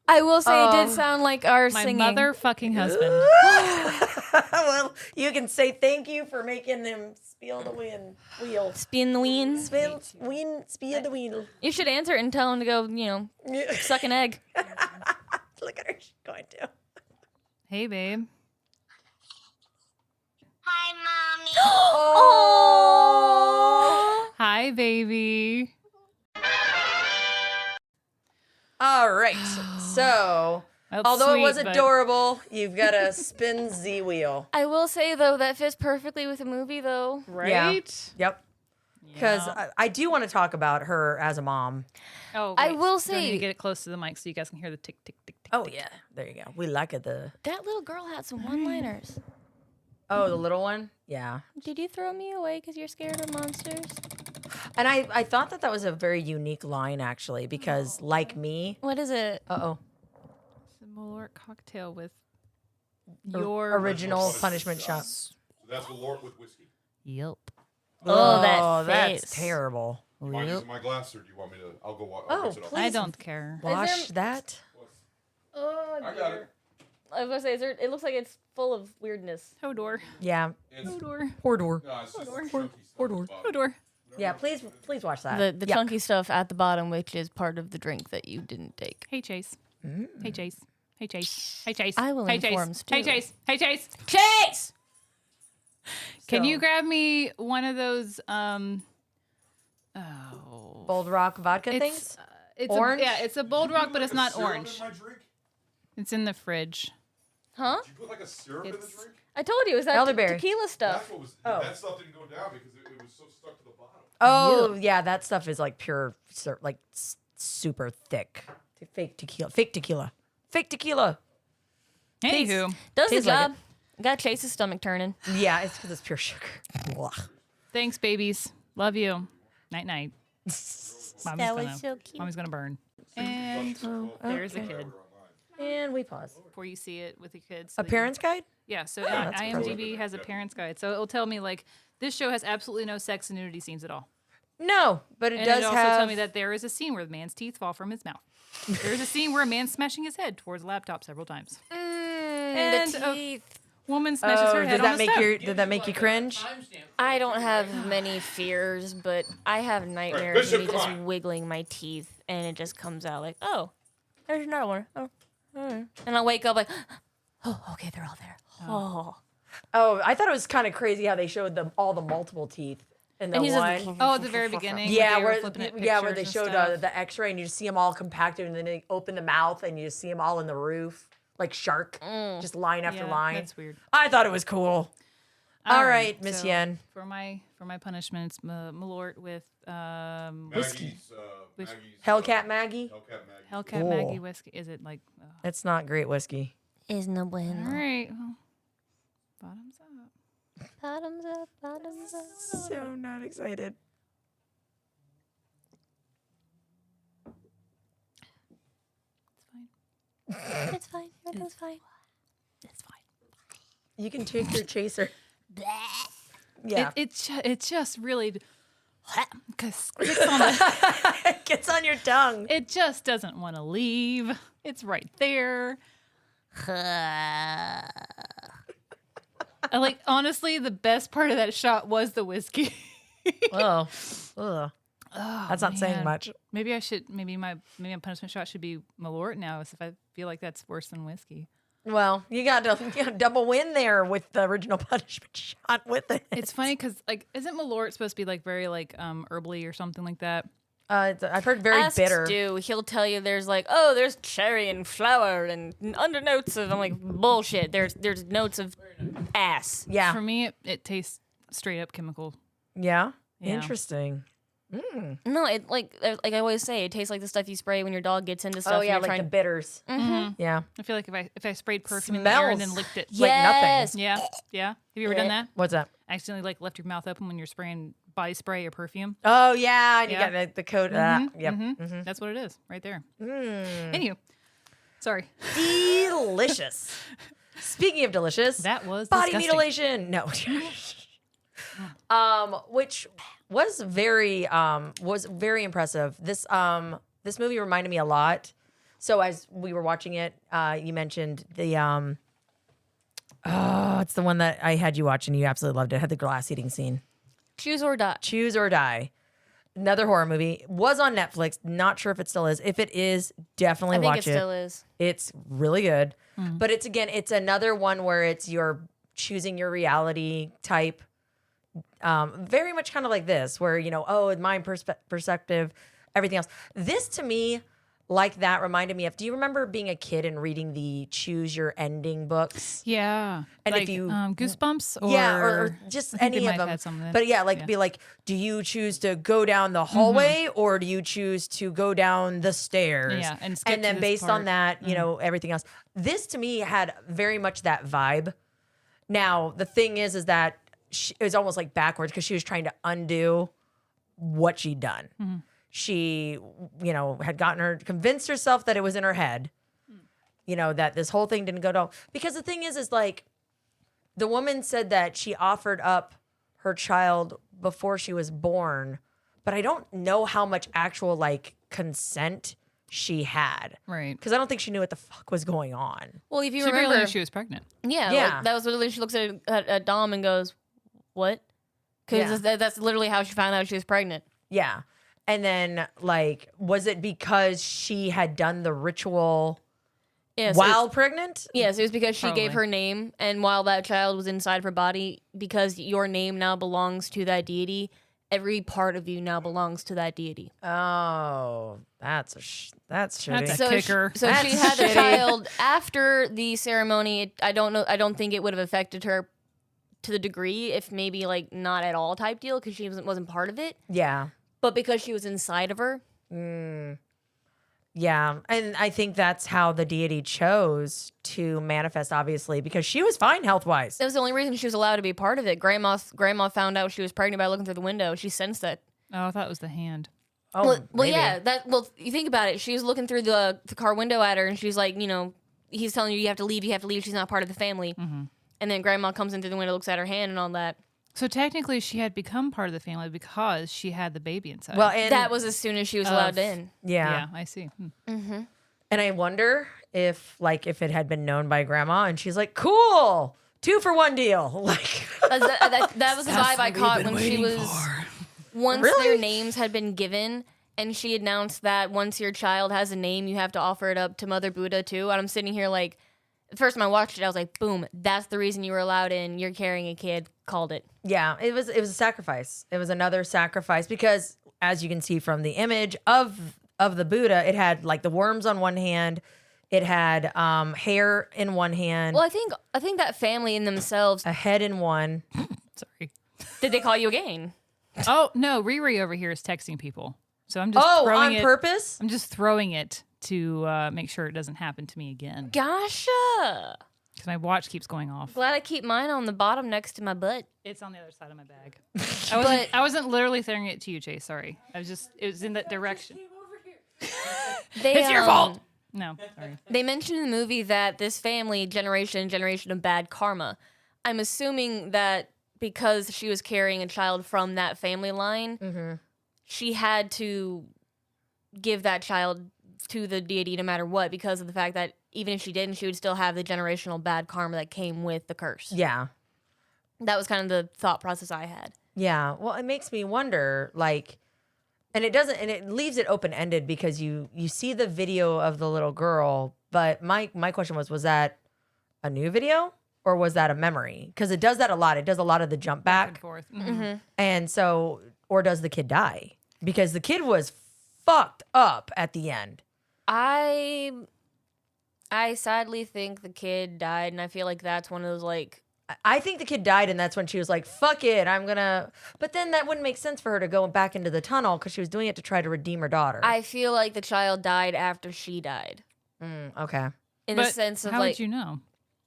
S4: I will say it did sound like our
S3: My
S4: singing.
S3: motherfucking husband.
S2: Well, you can say thank you for making him spiel the wheel.
S4: Spin the ween.
S2: Spiel the wheel.
S4: You should answer it and tell him to go, suck an egg.
S2: Look at her, she's going to.
S3: Hey, babe.
S9: Hi, Mommy.
S2: Oh.
S3: Hi, baby.
S2: All right. So,
S3: That's
S2: although it was
S3: sweet, but-
S2: adorable, you've got to spin Z wheel.
S4: I will say, though, that fits perfectly with the movie, though.
S3: Right?
S2: Yep. Because I do want to talk about her as a mom.
S3: Oh,
S4: I
S3: wait.
S4: will
S3: Do I need
S4: say-
S3: to get it close to the mic so you guys can hear the tick, tick, tick, tick.
S2: Oh, yeah. There you go. We like it.
S4: That little girl had some one-liners.
S2: Oh, the little one? Yeah.
S4: Did you throw me away because you're scared of monsters?
S2: And I thought that was a very unique line, actually, because like me.
S4: What is it?
S2: Uh-oh.
S3: It's a Malort cocktail with
S2: Or
S3: your
S2: original punishment shot.
S1: So that's Malort with whiskey.
S3: Yep.
S4: Oh, that
S2: that's
S4: face.
S2: terrible.
S1: Mine is in my glass, or do you want me to? I'll go.
S2: Oh,
S1: mix it up.
S3: I don't care.
S2: Wash that.
S4: Oh,
S1: I got it.
S4: I was gonna say, it looks like it's full of weirdness.
S3: Hodor.
S2: Yeah.
S1: It's,
S3: Hodor.
S2: Hordor.
S1: no, it's just
S3: Hodor.
S1: chunky stuff at the bottom.
S3: Hodor.
S2: Yeah, please watch that.
S4: The
S2: Yuck.
S4: chunky stuff at the bottom, which is part of the drink that you didn't take.
S3: Hey, Chase. Hey, Chase. Hey, Chase. Hey, Chase.
S4: I will
S3: hey,
S4: inform
S3: Chase.
S4: Stu.
S3: Hey, Chase. Hey, Chase.
S4: Chase!
S3: Can
S2: So-
S3: you grab me one of those,
S2: Bold Rock vodka
S3: it's,
S2: things?
S3: it's
S2: Orange?
S3: it's a Bold Rock, but it's not
S1: Syrup
S3: orange.
S1: In my drink?
S3: It's in the fridge.
S4: Huh?
S1: Did you put like a syrup in the
S3: It's-
S1: drink?
S4: I told you, it was that
S2: Elderberry.
S4: tequila
S1: That's
S4: stuff.
S1: what was.
S2: Oh.
S1: That stuff didn't go down because it was so stuck to the bottom.
S2: Oh, yeah, that stuff is like pure, like super thick. Fake tequila. Fake tequila. Fake tequila.
S3: Anywho,
S4: Does the
S2: Tastes like
S4: job. Got Chase's stomach turning.
S2: Yeah, it's because it's pure sugar. Blah.
S3: thanks, babies. Love you. Night, night.
S4: so cute.
S3: Mommy's gonna burn. And there's a kid.
S2: And we pause.
S3: Before you see it with your kids.
S2: A parent's guide?
S3: Yeah, so
S2: that's
S3: IMDb has a parent's guide. So it'll tell me, like, this show has absolutely no sex and nudity scenes at all.
S2: No, but it
S3: And
S2: does
S3: it also
S2: have.
S3: tell me that there is a scene where the man's teeth fall from his mouth. There's a scene where a man's smashing his head towards a laptop several times. And
S4: the
S3: a
S4: teeth.
S3: woman smashes
S2: Oh,
S3: her head on a stove.
S2: did that make you cringe?
S4: I don't have many fears, but I have nightmares of me just
S1: Bishop
S4: wiggling my teeth and it just comes out like, oh, there's another one. Oh, all right. And I'll wake up like, oh, okay, they're all there. Oh.
S2: Oh, I thought it was kind of crazy how they showed all the multiple teeth in the
S4: And he's
S2: one.
S4: just
S3: Oh, at the very beginning.
S2: Yeah,
S3: they were
S2: where
S3: flipping at
S2: where
S3: pictures
S2: they
S3: and
S2: showed
S3: stuff.
S2: the X-ray and you just see them all compacted, and then they open the mouth and you just see them all in the roof like shark, just line after
S3: Yeah,
S2: line.
S3: that's weird.
S2: I thought it was cool. All right, Miss
S3: so
S2: Yen.
S3: For my punishment, it's Malort with
S1: Whiskey. Maggie's,
S2: Hellcat Maggie.
S1: Hellcat Maggie.
S3: Hellcat
S2: Cool.
S3: Maggie whiskey. Is it like?
S2: It's not great whiskey.
S4: Is no
S3: All
S4: bueno.
S3: right. Well, bottoms up.
S4: Bottoms up, bottoms up.
S2: So not excited.
S4: It's fine. Everything's fine.
S3: It's fine.
S2: You can take your chaser. Yeah.
S3: It just really because it
S2: gets on your tongue.
S3: just doesn't want to leave. It's right there. Like, honestly, the best part of that shot was the whiskey.
S2: Oh. Ugh. That's not saying
S3: man.
S2: much.
S3: Maybe I should. Maybe my punishment shot should be Malort now. If I feel like that's worse than whiskey.
S2: Well, you got a double win there with the original punishment shot with it.
S3: It's funny because like, isn't Malort supposed to be like very like herbally or something like that?
S2: I've heard very
S4: Ask
S2: bitter.
S4: Stu, he'll tell you there's like, oh, there's cherry and flour and undernotes of. I'm like, bullshit. There's notes of ass.
S2: Yeah.
S3: For me, it tastes straight up chemical.
S2: Yeah.
S3: Yeah.
S2: Interesting.
S4: No, it like I always say, it tastes like the stuff you spray when your dog gets into stuff.
S2: Oh
S4: and
S2: yeah,
S4: you're
S2: like
S4: trying
S2: the bitters.
S3: Mm-hmm.
S2: Yeah.
S3: I feel like if I sprayed perfume in the air and then
S2: Smells
S3: licked it.
S2: like nothing.
S4: Yes.
S3: Yeah, yeah. Have you ever done that?
S2: What's that?
S3: Accidentally like left your mouth open when you're spraying body spray or perfume.
S2: Oh yeah, and you
S3: Yeah.
S2: got the coat. Yep. Mm-hmm.
S3: That's what it is, right there. Anywho, sorry.
S2: Delicious. Speaking of delicious,
S3: That was
S2: body
S3: disgusting.
S2: mutilation. No. Which was very impressive. This movie reminded me a lot. So as we were watching it, you mentioned the it's the one that I had you watch and you absolutely loved it. It had the glass eating scene.
S4: Choose or die.
S2: Choose or Die. Another horror movie. Was on Netflix. Not sure if it still is. If it is, definitely
S4: I think
S2: watch
S4: it still is.
S2: It's really good. But it's another one where it's you're choosing your reality type. Very much kind of like this, where, mind perspective, everything else. This to me, like that, reminded me of, do you remember being a kid and reading the Choose Your Ending books?
S3: Yeah,
S2: And
S3: like,
S2: if you-
S3: Goosebumps or
S2: or just
S3: I think they
S2: any
S3: might
S2: of
S3: have
S2: them.
S3: had some of that.
S2: But yeah, be like, do you choose to go down the hallway or do you choose to go down the stairs?
S3: Yeah, and skip to
S2: then
S3: this
S2: based
S3: part.
S2: on that, everything else. This to me had very much that vibe. Now the thing is that it was almost like backwards because she was trying to undo what she'd done. She, had convinced herself that it was in her head, that this whole thing didn't go down. Because the thing is like, the woman said that she offered up her child before she was born, but I don't know how much actual like consent she had.
S3: Right.
S2: Because I don't think she knew what the fuck was going on.
S4: Well, if you
S3: She barely
S4: remember,
S3: knew she was pregnant.
S4: yeah,
S2: Yeah.
S4: like, that was literally, she looks at Dom and goes, what? Because that's literally how she found out she was pregnant.
S2: Yeah. And then, like, was it because she had done the ritual
S4: Yeah, so
S2: while pregnant?
S4: Yes, it was because she gave
S3: Probably.
S4: her name, and while that child was inside of her body, because your name now belongs to that deity, every part of you now belongs to that deity.
S2: Oh, that's shitty.
S3: That's a
S4: So
S3: kicker.
S4: She had the child after the ceremony. I don't think it would have affected her to the degree, if maybe like not at all type deal, because she wasn't part of it.
S2: Yeah.
S4: But because she was inside of her.
S2: Yeah. And I think that's how the deity chose to manifest, obviously, because she was fine health-wise.
S4: That was the only reason she was allowed to be part of it. Grandma found out she was pregnant by looking through the window. She sensed that.
S3: Oh, I thought it was the hand.
S2: Oh,
S4: Well,
S2: maybe.
S4: yeah. You think about it. She was looking through the car window at her, and she's like, he's telling you have to leave. You have to leave. She's not part of the family. And then Grandma comes in through the window, looks at her hand, and all that.
S3: So technically, she had become part of the family because she had the baby inside.
S2: Well, and
S4: That was as soon as she was allowed in.
S2: yeah.
S3: I see.
S2: And I wonder if it had been known by Grandma and she's like, cool, 2-for-1 deal. Like,
S4: That was the vibe I caught when she was. Once
S2: Really?
S4: their names had been given, and she announced that once your child has a name, you have to offer it up to Mother Buddha too. And I'm sitting here like, the first time I watched it, I was like, boom, that's the reason you were allowed in. You're carrying a kid. Called it.
S2: yeah, it was a sacrifice. It was another sacrifice because, as you can see from the image of the Buddha, it had like the worms on one hand, it had hair in one hand,
S4: Well, I think that family in themselves.
S2: a head in one.
S3: Sorry.
S4: Did they call you again?
S3: Oh no, Riri over here is texting people, so I'm just
S2: Oh,
S3: throwing
S2: on
S3: it.
S2: purpose?
S3: I'm just throwing it to make sure it doesn't happen to me again.
S4: Gotcha.
S3: Because my watch keeps going off.
S4: Glad I keep mine on the bottom next to my butt.
S3: It's on the other side of my bag. I wasn't literally throwing it to you, Chase. Sorry. It was in that direction.
S4: It's your fault.
S3: No, sorry.
S4: They mentioned in the movie that this family, generation of bad karma. I'm assuming that because she was carrying a child from that family line, she had to give that child to the deity no matter what, because of the fact that even if she didn't, she would still have the generational bad karma that came with the curse.
S2: Yeah.
S4: That was kind of the thought process I had.
S2: Yeah. Well, it makes me wonder, like, and it leaves it open-ended because you see the video of the little girl, but my question was that a new video or was that a memory? Because it does that a lot. It does a lot of the jump
S3: Back and
S2: back.
S3: forth.
S2: And so, or does the kid die? Because the kid was fucked up at the end.
S4: I sadly think the kid died, and I feel like that's one of those, like,
S2: I think the kid died, and that's when she was like, fuck it, I'm gonna. But then that wouldn't make sense for her to go back into the tunnel because she was doing it to try to redeem her daughter.
S4: I feel like the child died after she died.
S2: Okay.
S4: In
S3: But
S4: the sense of,
S3: how
S4: like,
S3: would you know?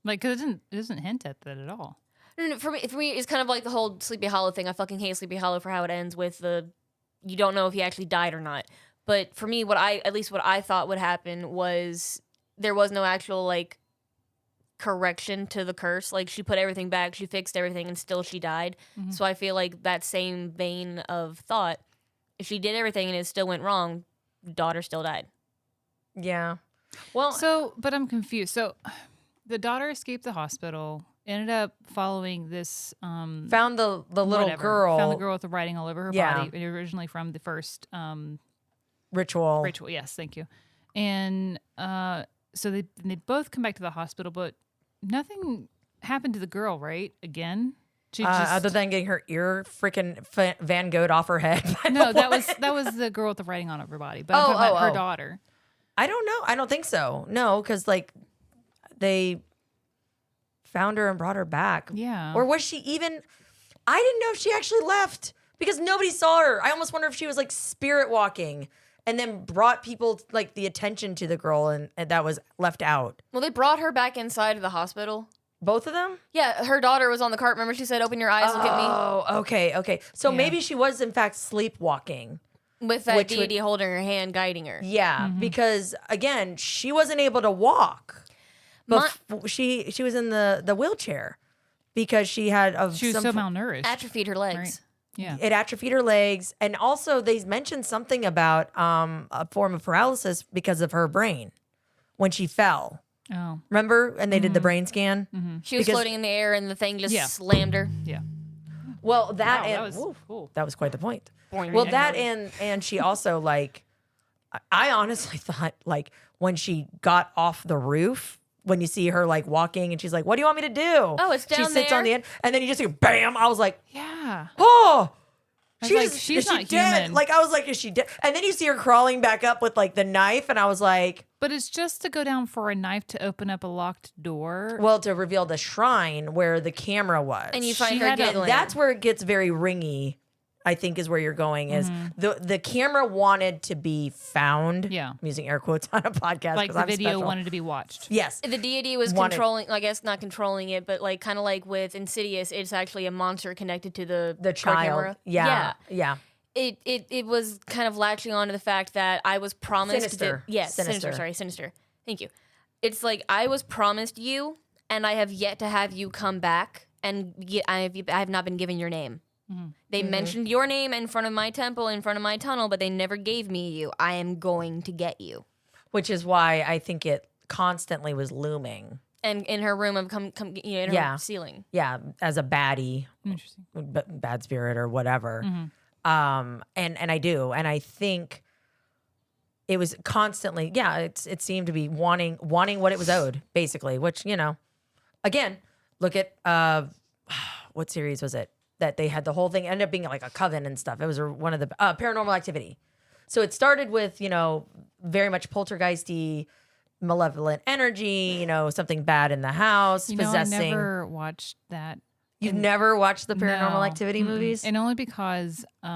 S3: Like, because it doesn't hint at that at all.
S4: No, for me, it's kind of like the whole Sleepy Hollow thing. I fucking hate Sleepy Hollow for how it ends with you don't know if he actually died or not. But for me, what I thought would happen was there was no actual, like, correction to the curse. Like, she put everything back, she fixed everything, and still she died. So I feel like that same vein of thought, if she did everything and it still went wrong, daughter still died.
S2: Yeah. Well,
S3: So, but I'm confused. So, the daughter escaped the hospital, ended up following this
S2: found the little
S3: whatever,
S2: girl.
S3: found the girl with the writing all over her
S2: Yeah.
S3: body, originally from the first
S2: ritual.
S3: ritual. Yes, thank you. And so they both come back to the hospital, but nothing happened to the girl, right? Again, she just
S2: Other than getting her ear freaking Van Gogh'd off her head.
S3: no. That was the girl with the writing on her body. But I'm talking about her daughter.
S2: I don't know. I don't think so. No, because like they found her and brought her back.
S3: Yeah.
S2: Or was she even? I didn't know if she actually left because nobody saw her. I almost wonder if she was like spirit walking and then brought people like the attention to the girl and that was left out.
S4: Well, they brought her back inside of the hospital.
S2: Both of them?
S4: Yeah, her daughter was on the cart. Remember, she said, "Open your eyes, look at
S2: Oh, okay. So maybe she was in fact sleepwalking.
S4: me," with that
S2: which
S4: deity holding her hand, guiding her.
S2: Yeah, because again, she wasn't able to walk. But she was in the wheelchair because she had
S3: She was so malnourished.
S4: Atrophied her legs.
S3: Right. Yeah.
S2: It atrophied her legs, and also they mentioned something about a form of paralysis because of her brain when she fell.
S3: Oh.
S2: Remember? And they did the brain scan.
S4: She was
S2: Because-
S4: floating in the air, and the thing just
S3: Yeah.
S4: slammed her.
S3: Yeah.
S2: Well, that
S3: Wow,
S2: and
S3: that was
S2: woo,
S3: cool.
S2: that was quite the point.
S4: Boing.
S2: Well, that and she also like, I honestly thought like when she got off the roof, when you see her like walking and she's like, "What do you want me to do?"
S4: Oh, it's
S2: She
S4: down
S2: sits
S4: there?
S2: on the end, and then you just hear bam. I was like,
S3: Yeah.
S2: "Oh,
S3: I was like,
S2: is
S3: she's
S2: she
S3: not
S2: dead?"
S3: human.
S2: Like I was like, "Is she dead?" And then you see her crawling back up with like the knife, and I was like,
S3: But it's just to go down for a knife to open up a locked door.
S2: "Well, to reveal the shrine where the camera was."
S4: And you find
S3: She
S4: her
S3: had a-
S4: giggling.
S2: That's where it gets very ringy. I think is where you're going. Is the camera wanted to be found?
S3: Yeah.
S2: I'm using air quotes on a podcast.
S3: like
S2: 'cause
S3: the
S2: I'm
S3: video
S2: special.
S3: wanted to be watched.
S2: Yes.
S4: the deity was
S2: Wanted-
S4: controlling. I guess not controlling it, but like kind of like with Insidious, it's actually a monster connected to the
S2: The
S4: car
S2: child.
S4: camera.
S2: Yeah.
S4: It was kind of latching on to the fact that I was promised.
S2: Sinister.
S4: Yes,
S2: Sinister.
S4: sinister. Sorry, sinister. Thank you. It's like I was promised you, and I have yet to have you come back, and I have not been given your name. They mentioned your name in front of my temple, in front of my tunnel, but they never gave me you. I am going to get you.
S2: Which is why I think it constantly was looming.
S4: And in her room of in her
S2: Yeah.
S4: ceiling.
S2: Yeah, as a baddie,
S3: Interesting.
S2: bad spirit or whatever. And I do, and I think it was constantly. Yeah, it seemed to be wanting what it was owed, basically. Which again, look at what series was it that they had the whole thing ended up being like a coven and stuff. It was one of the Paranormal Activity. So it started with very much poltergeisty, malevolent energy. Something bad in the house,
S3: You know,
S2: possessing.
S3: I never watched that.
S2: You've never watched the Paranormal
S3: No.
S2: Activity movies?
S3: And only because, so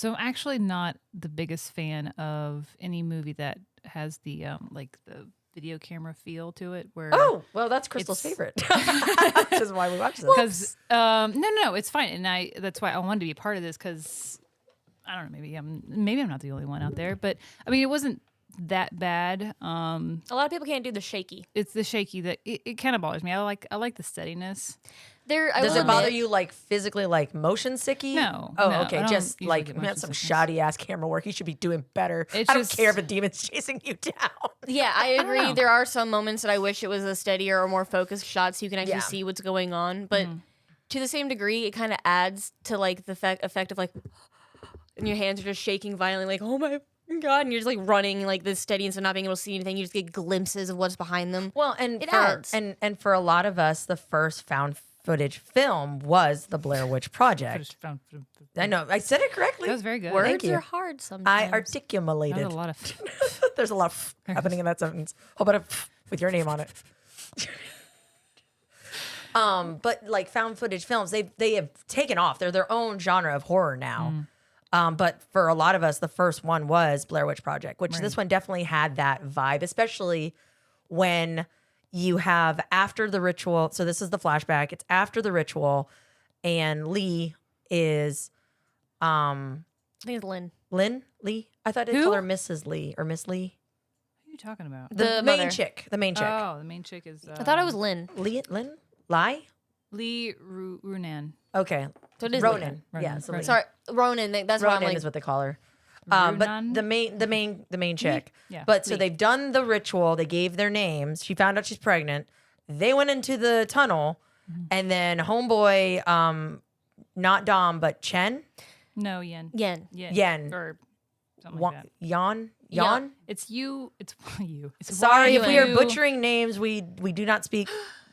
S3: I'm actually not the biggest fan of any movie that has the like the video camera feel to it. Where
S2: Oh, well, that's Crystal's
S3: It's-
S2: favorite. Which is why we watch this.
S3: because no, it's fine, and that's why I wanted to be a part of this because I don't know, maybe I'm not the only one out there, but I mean it wasn't that bad.
S4: A lot of people can't do the shaky.
S3: It's the shaky that it kind of bothers me. I like the steadiness.
S2: Does it bother you like physically, like motion sicky?
S3: No,
S2: Oh,
S3: no,
S2: okay.
S3: I don't
S2: Just
S3: usually
S2: like
S3: get
S2: man,
S3: motion
S2: some
S3: sickness.
S2: shoddy ass camera work. You should be doing better.
S3: It's
S2: I don't
S3: just-
S2: care if a demon's chasing you down.
S4: Yeah, I agree.
S3: know.
S4: There are some moments that I wish it was a steadier or more focused shot so you can actually
S2: Yeah.
S4: see what's going on. But to the same degree, it kind of adds to like the effect of like, and your hands are just shaking violently, like, oh my God. And you're just like running like this steadiness of not being able to see anything. You just get glimpses of what's behind them.
S2: Well, and
S4: It
S2: for,
S4: adds.
S2: and for a lot of us, the first found footage film was the Blair Witch Project. I know I said it correctly.
S3: That was very good.
S4: Words
S2: Thank you.
S4: are hard
S2: I
S4: sometimes.
S3: That was
S2: articulated.
S3: a lot of.
S2: There's a lot of happening in that sentence. How about with your name on it? But like found footage films, they have taken off. They're their own genre of horror now. But for a lot of us, the first one was Blair Witch Project, which this one definitely had that vibe, especially when you have after the ritual. So this is the flashback. It's after the ritual, and Lee is
S4: I think it's Lynn.
S2: Lynn Lee. I thought they
S3: Who?
S2: called her Mrs. Lee or Miss Lee.
S3: What are you talking about?
S2: The,
S4: The
S2: main
S4: mother.
S2: chick. The main chick.
S3: Oh, the main chick is.
S4: I thought it was Lynn.
S2: Lynn? Lie?
S3: Lee Runan.
S2: Okay.
S4: So it is
S2: Ronan.
S3: Ronan.
S2: Yeah, so
S3: Ronan.
S2: Lee.
S4: Sorry, Ronan. That's why I'm
S2: Ronan
S4: like,
S2: is what they call her. But
S3: Runan?
S2: the main chick.
S3: Yeah.
S2: But so
S3: Lee.
S2: they've done the ritual. They gave their names. She found out she's pregnant. They went into the tunnel, and then homeboy, not Dom, but Chen,
S3: No, Yen.
S4: Yen.
S2: Yen.
S3: Or something like that.
S2: Yan.
S3: It's you. It's you. It's
S2: Sorry if we are
S3: you.
S2: butchering names. We do not speak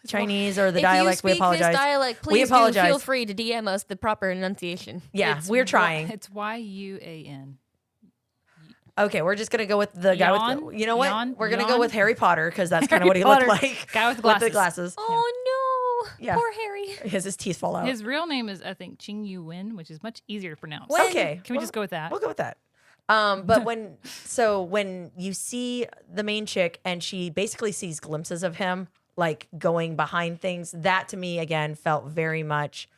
S2: Chinese or the
S4: If
S2: dialect.
S4: you
S2: We
S4: speak
S2: apologize.
S4: this dialect,
S2: We
S4: please
S2: apologize.
S4: feel free to DM us the proper enunciation.
S2: Yeah, we're trying.
S3: It's Yuan.
S2: Okay, we're just gonna go with the guy with
S3: Yawn?
S2: the, you know what?
S3: Yawn?
S2: We're gonna go
S3: Yawn?
S2: with Harry Potter because that's kind of what he
S3: Potter.
S2: looked like.
S3: Guy with the
S2: the
S3: glasses.
S2: glasses.
S4: Oh no!
S2: Yeah.
S4: Poor Harry.
S2: His teeth fall out.
S3: His real name is, I think, Ching Yu Wen, which is much easier to pronounce.
S2: Okay,
S3: Can we just go with that?
S2: We'll go with that. But when you see the main chick and she basically sees glimpses of him, like going behind things. That to me again felt very much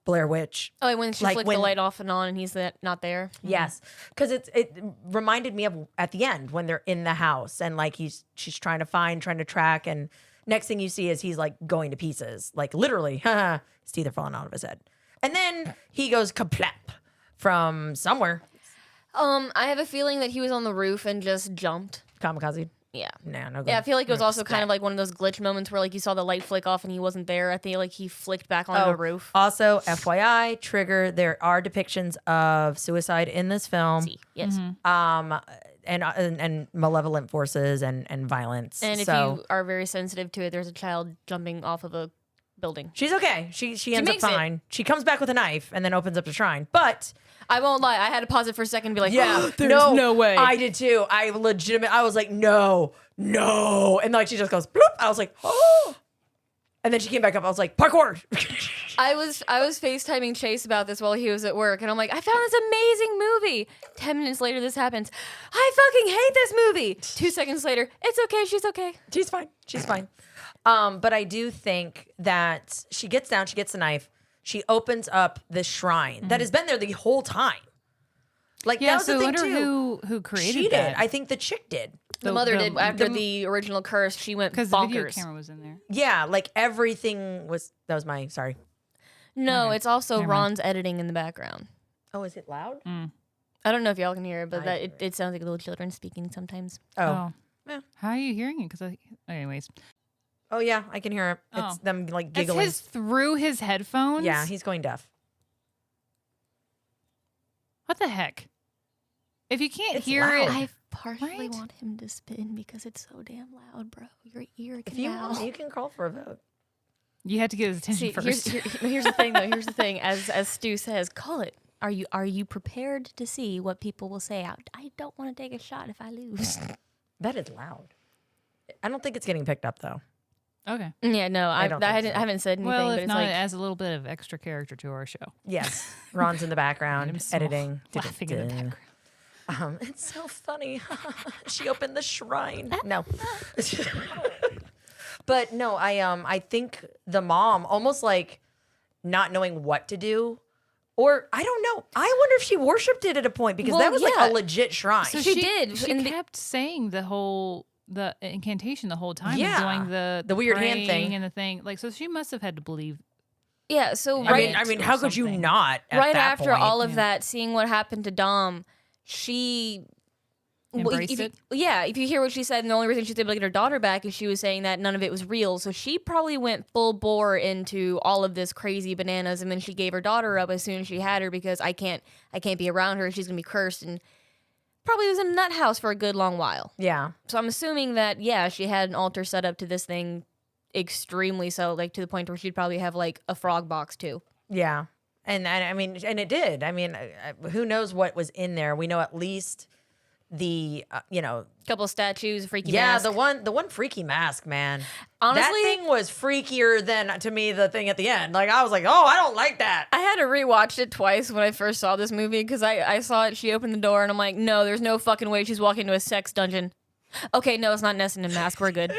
S2: Blair Witch.
S4: Oh, like when she
S2: Like
S4: flicked
S2: when-
S4: the light off and on, and he's not there.
S2: Yes, because it reminded me of at the end when they're in the house and like she's trying to track, and next thing you see is he's like going to pieces, like literally, his teeth are falling out of his head, and then he goes kaplap from somewhere.
S4: I have a feeling that he was on the roof and just jumped.
S2: Kamikaze.
S4: Yeah.
S2: No.
S4: Yeah, I feel like it was
S2: no
S4: also kind of
S2: respect.
S4: like one of those glitch moments where like you saw the light flick off and he wasn't there. I think like he flicked back onto the roof.
S2: Also, FYI, trigger, there are depictions of suicide in this film.
S4: See, yes.
S2: And malevolent forces and violence.
S4: And if
S2: so
S4: you are very sensitive to it, there's a child jumping off of a building.
S2: she's okay. She ends up
S4: makes it.
S2: fine. She comes back with a knife and then opens up the shrine. But
S4: I won't lie, I had to pause it for a second and be like,
S2: yeah,
S4: there's no way.
S2: I did too. I was like, no. And like she just goes, bloop. I was like, oh. And then she came back up. I was like, parkour.
S4: I was FaceTiming Chase about this while he was at work, and I'm like, I found this amazing movie. 10 minutes later, this happens. I fucking hate this movie. 2 seconds later, it's okay, she's okay.
S2: She's fine. But I do think that she gets down, she gets the knife, she opens up the shrine that has been there the whole time. Like that
S3: Yeah,
S2: was
S3: so
S2: the
S3: I
S2: thing
S3: wonder
S2: too.
S3: who created
S2: She did.
S3: that.
S2: I think the chick did.
S4: The mother did after the original curse. She went
S3: Because the video
S4: bonkers.
S3: camera was in there.
S2: Yeah, like everything was. That was my. Sorry.
S4: No, it's also
S3: Never mind.
S4: Ron's editing in the background.
S2: Oh, is it loud?
S4: I don't know if y'all can hear it, but
S2: I hear
S4: it sounds like little children speaking sometimes.
S2: Oh.
S3: Yeah. How are you hearing it? Because anyways,
S2: Oh yeah, I can hear it. It's
S3: Oh.
S2: them like
S3: it's
S2: giggling.
S3: through his headphones.
S2: Yeah, he's going deaf.
S3: What the heck? If you can't
S2: It's
S3: hear
S2: loud.
S3: it,
S4: I partially
S3: Right?
S4: want him to spin because it's so damn loud, bro. Your ear
S2: If
S4: can
S2: you
S4: now.
S2: want, you can call for a vote.
S3: you have to get his attention
S4: See,
S3: first.
S4: here's the thing, though. Here's the thing. As Stu says, call it. Are you prepared to see what people will say out? I don't want to take a shot if I lose.
S2: That is loud. I don't think it's getting picked up though.
S3: Okay.
S4: Yeah, no, I
S2: don't think so.
S4: haven't said anything,
S3: Well,
S4: but
S3: if
S4: it's
S3: not,
S4: like
S3: it adds a little bit of extra character to our show.
S2: Yes, Ron's in the background
S3: I'm so
S2: editing.
S3: laughing in the background.
S2: It's so funny. She opened the shrine. No. But no, I think the mom almost like not knowing what to do. Or I don't know. I wonder if she worshipped it at a point because
S4: Well,
S2: that was
S4: yeah.
S2: like a legit shrine.
S3: So
S4: She did.
S3: She
S4: In the-
S3: kept saying the incantation the whole time.
S2: Yeah.
S3: And doing
S2: The weird hand
S3: praying
S2: thing.
S3: and the thing. Like, so she must have had to believe.
S4: yeah. So
S3: I
S4: right,
S2: I mean, how could you
S3: something.
S2: not? At
S4: right
S2: that
S4: after
S2: point?
S4: all of that, seeing what happened to Dom, she
S3: Embraced
S4: if you-
S3: it?
S4: Yeah, if you hear what she said, and the only reason she was able to get her daughter back is she was saying that none of it was real. So she probably went full bore into all of this crazy bananas, and then she gave her daughter up as soon as she had her because I can't be around her. She's gonna be cursed, and probably was in a nut house for a good long while.
S2: Yeah.
S4: So I'm assuming that she had an altar set up to this thing, extremely so, like to the point where she'd probably have like a frog box too.
S2: Yeah. And I mean, and it did. I mean, who knows what was in there? We know at least the,
S4: Couple of statues, freaky
S2: yeah,
S4: mask.
S2: the one freaky mask, man.
S4: Honestly,
S2: that thing was freakier than to me the thing at the end. Like I was like, oh, I don't like that.
S4: I had to rewatch it twice when I first saw this movie because I saw it. She opened the door and I'm like, no, there's no fucking way she's walking into a sex dungeon. Okay, no, it's not Ness in a mask. We're good.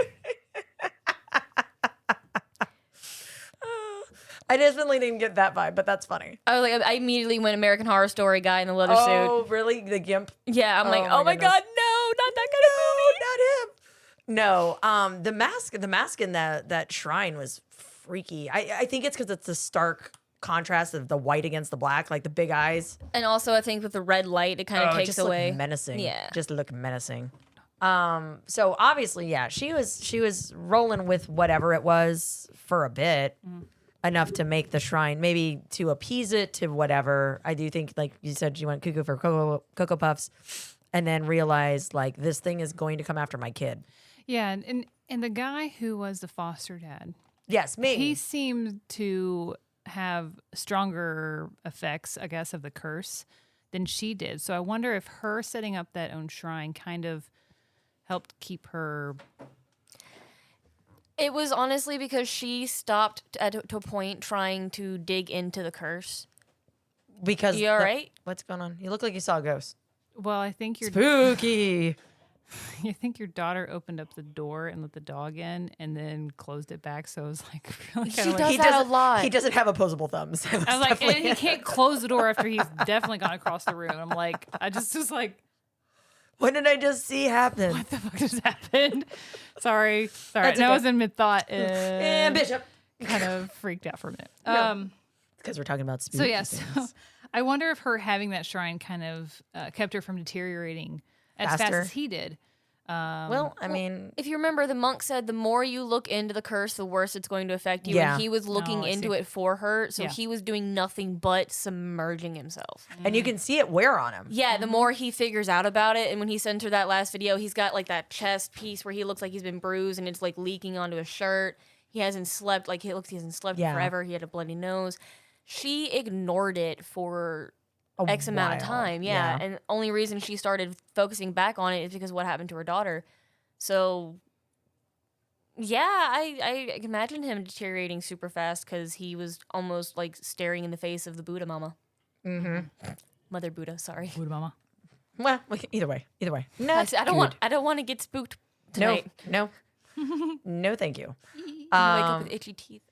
S2: I definitely didn't get that vibe, but that's funny.
S4: I was like, I immediately went American Horror Story guy in the leather
S2: Oh,
S4: suit.
S2: really? The gimp?
S4: Yeah, I'm like,
S2: my
S4: oh my
S2: goodness.
S4: god, no, not that kind of movie.
S2: Not him. No, the mask in that shrine was freaky. I think it's because it's the stark contrast of the white against the black, like the big eyes.
S4: And also, I think with the red light, it kind of
S2: It
S4: takes
S2: just
S4: away.
S2: looked menacing.
S4: Yeah.
S2: Just looked menacing. So obviously, yeah, she was rolling with whatever it was for a bit, enough to make the shrine, maybe to appease it to whatever. I do think, like you said, you went cuckoo for Cocoa Puffs, and then realized like this thing is going to come after my kid.
S3: Yeah, and the guy who was the foster dad,
S2: Yes, me.
S3: he seemed to have stronger effects, I guess, of the curse than she did. So I wonder if her setting up that own shrine kind of helped keep her.
S4: It was honestly because she stopped to a point trying to dig into the curse.
S2: because
S4: You all right?
S2: What's going on? You look like you saw a ghost.
S3: Well, I think you're.
S2: Spooky.
S3: You think your daughter opened up the door and let the dog in, and then closed it back? So it was like really
S4: She
S3: kind of
S4: does
S3: like.
S4: that a lot.
S2: He doesn't have opposable thumbs.
S3: I was like, and he can't close the door after he's definitely gone across the room. I'm like, I just was like,
S2: What did I just see happen?
S3: what the fuck just happened? Sorry.
S2: That's
S3: And I
S2: okay.
S3: was in mid thought
S2: And
S3: and
S2: Bishop.
S3: kind of freaked out for a minute.
S2: No. Because we're talking about spooky
S3: So yes,
S2: things.
S3: I wonder if her having that shrine kind of kept her from deteriorating as fast
S2: Faster.
S3: as he did.
S2: Well, I mean,
S4: If you remember, the monk said the more you look into the curse, the worse it's going to affect you.
S2: Yeah.
S4: And he was looking
S3: Oh, I
S4: into
S3: see.
S4: it for her, so
S3: Yeah.
S4: he was doing nothing but submerging himself.
S2: and you can see it wear on him.
S4: Yeah, the more he figures out about it, and when he sent her that last video, he's got like that chest piece where he looks like he's been bruised and it's like leaking onto his shirt. He hasn't slept, like he hasn't slept
S2: Yeah.
S4: in forever. He had a bloody nose. She ignored it for X amount of
S2: while.
S4: time, yeah. And only reason she started focusing back on it is because of what happened to her daughter. So, yeah, I imagine him deteriorating super fast because he was almost like staring in the face of the Buddha mama.
S2: Mm-hmm.
S4: Mother Buddha, sorry.
S3: Buddha mama.
S2: Well, either way. No,
S4: I don't want to get spooked tonight.
S2: No. No, thank you.
S4: You wake up with itchy teeth.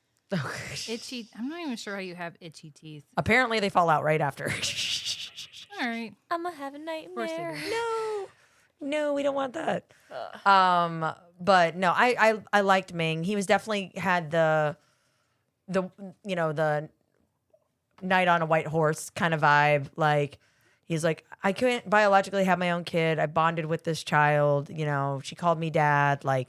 S3: Itchy. I'm not even sure how you have itchy teeth.
S2: Apparently, they fall out right after.
S3: All right.
S4: I'ma have a
S3: course they
S4: nightmare.
S2: No, we don't want that. But no, I liked Ming. He was definitely had the the knight on a white horse kind of vibe. Like he's like, I couldn't biologically have my own kid. I bonded with this child. She called me dad. Like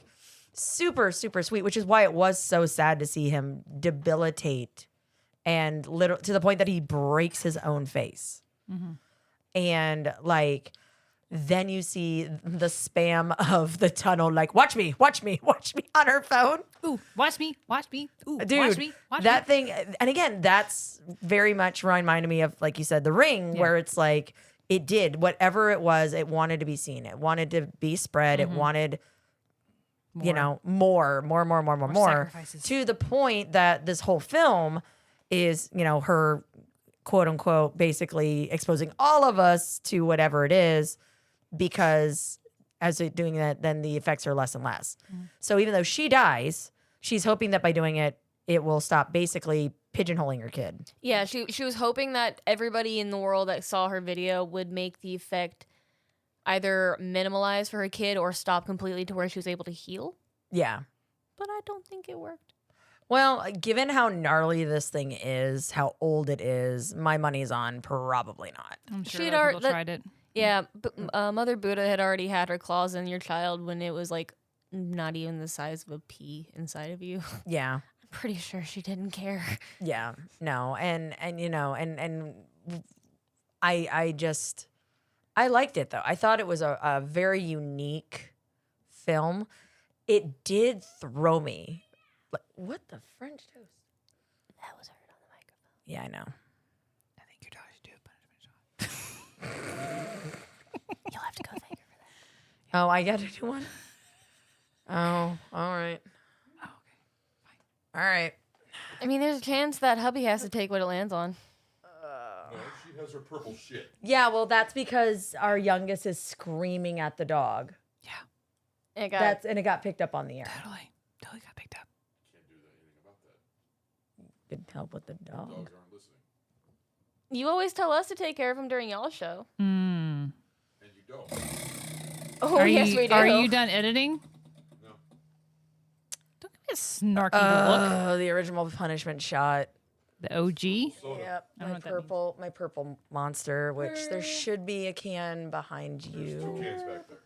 S2: super, super sweet, which is why it was so sad to see him debilitate and to the point that he breaks his own face. And like, then you see the spam of the tunnel, like, watch me on her phone.
S3: Ooh, watch me. Ooh,
S2: Dude,
S3: watch me.
S2: that thing. And again, that's very much reminded me of, like you said, The Ring, where it's like, it did whatever it was, it wanted to be seen. It wanted to be spread. It wanted, more
S3: sacrifices.
S2: to the point that this whole film is, her quote unquote, basically exposing all of us to whatever it is, because as they're doing that, then the effects are less and less. So even though she dies, she's hoping that by doing it, it will stop basically pigeonholing her kid.
S4: Yeah, she was hoping that everybody in the world that saw her video would make the effect either minimalize for her kid or stop completely to where she was able to heal.
S2: Yeah.
S4: But I don't think it worked.
S2: Well, given how gnarly this thing is, how old it is, my money's on probably not.
S3: I'm sure
S4: She'd
S3: other
S4: already-
S3: people tried it.
S4: Yeah, but Mother Buddha had already had her claws in your child when it was like not even the size of a pea inside of you.
S2: Yeah.
S4: I'm pretty sure she didn't care.
S2: Yeah. No. And I liked it though. I thought it was a very unique film. It did throw me. Like, what the French toast?
S4: That was heard on the microphone.
S2: Yeah, I know.
S3: I think your daughter should do a punishment shot.
S4: You'll have to go thank her for that.
S2: Oh, I got to do one? Oh, all right.
S3: Oh, okay.
S2: All right.
S4: I mean, there's a chance that hubby has to take what it lands on.
S1: No, she has her purple shit.
S2: Yeah, well, that's because our youngest is screaming at the dog.
S3: Yeah.
S4: It got
S2: And it got picked up on the air.
S3: Totally got picked up.
S1: Can't do anything about that.
S2: Good help with the dog.
S1: Dogs aren't listening.
S4: You always tell us to take care of him during y'all's show.
S1: And you don't.
S4: Oh,
S3: Are
S4: yes,
S3: you,
S4: we do.
S3: Are you done editing?
S1: No.
S3: Don't give me a snarky look.
S2: Oh, the original punishment shot.
S3: The OG?
S2: Yep,
S3: I don't know what that
S2: my purple monster, which there should be a can behind
S1: Two
S2: you.
S1: cans back there.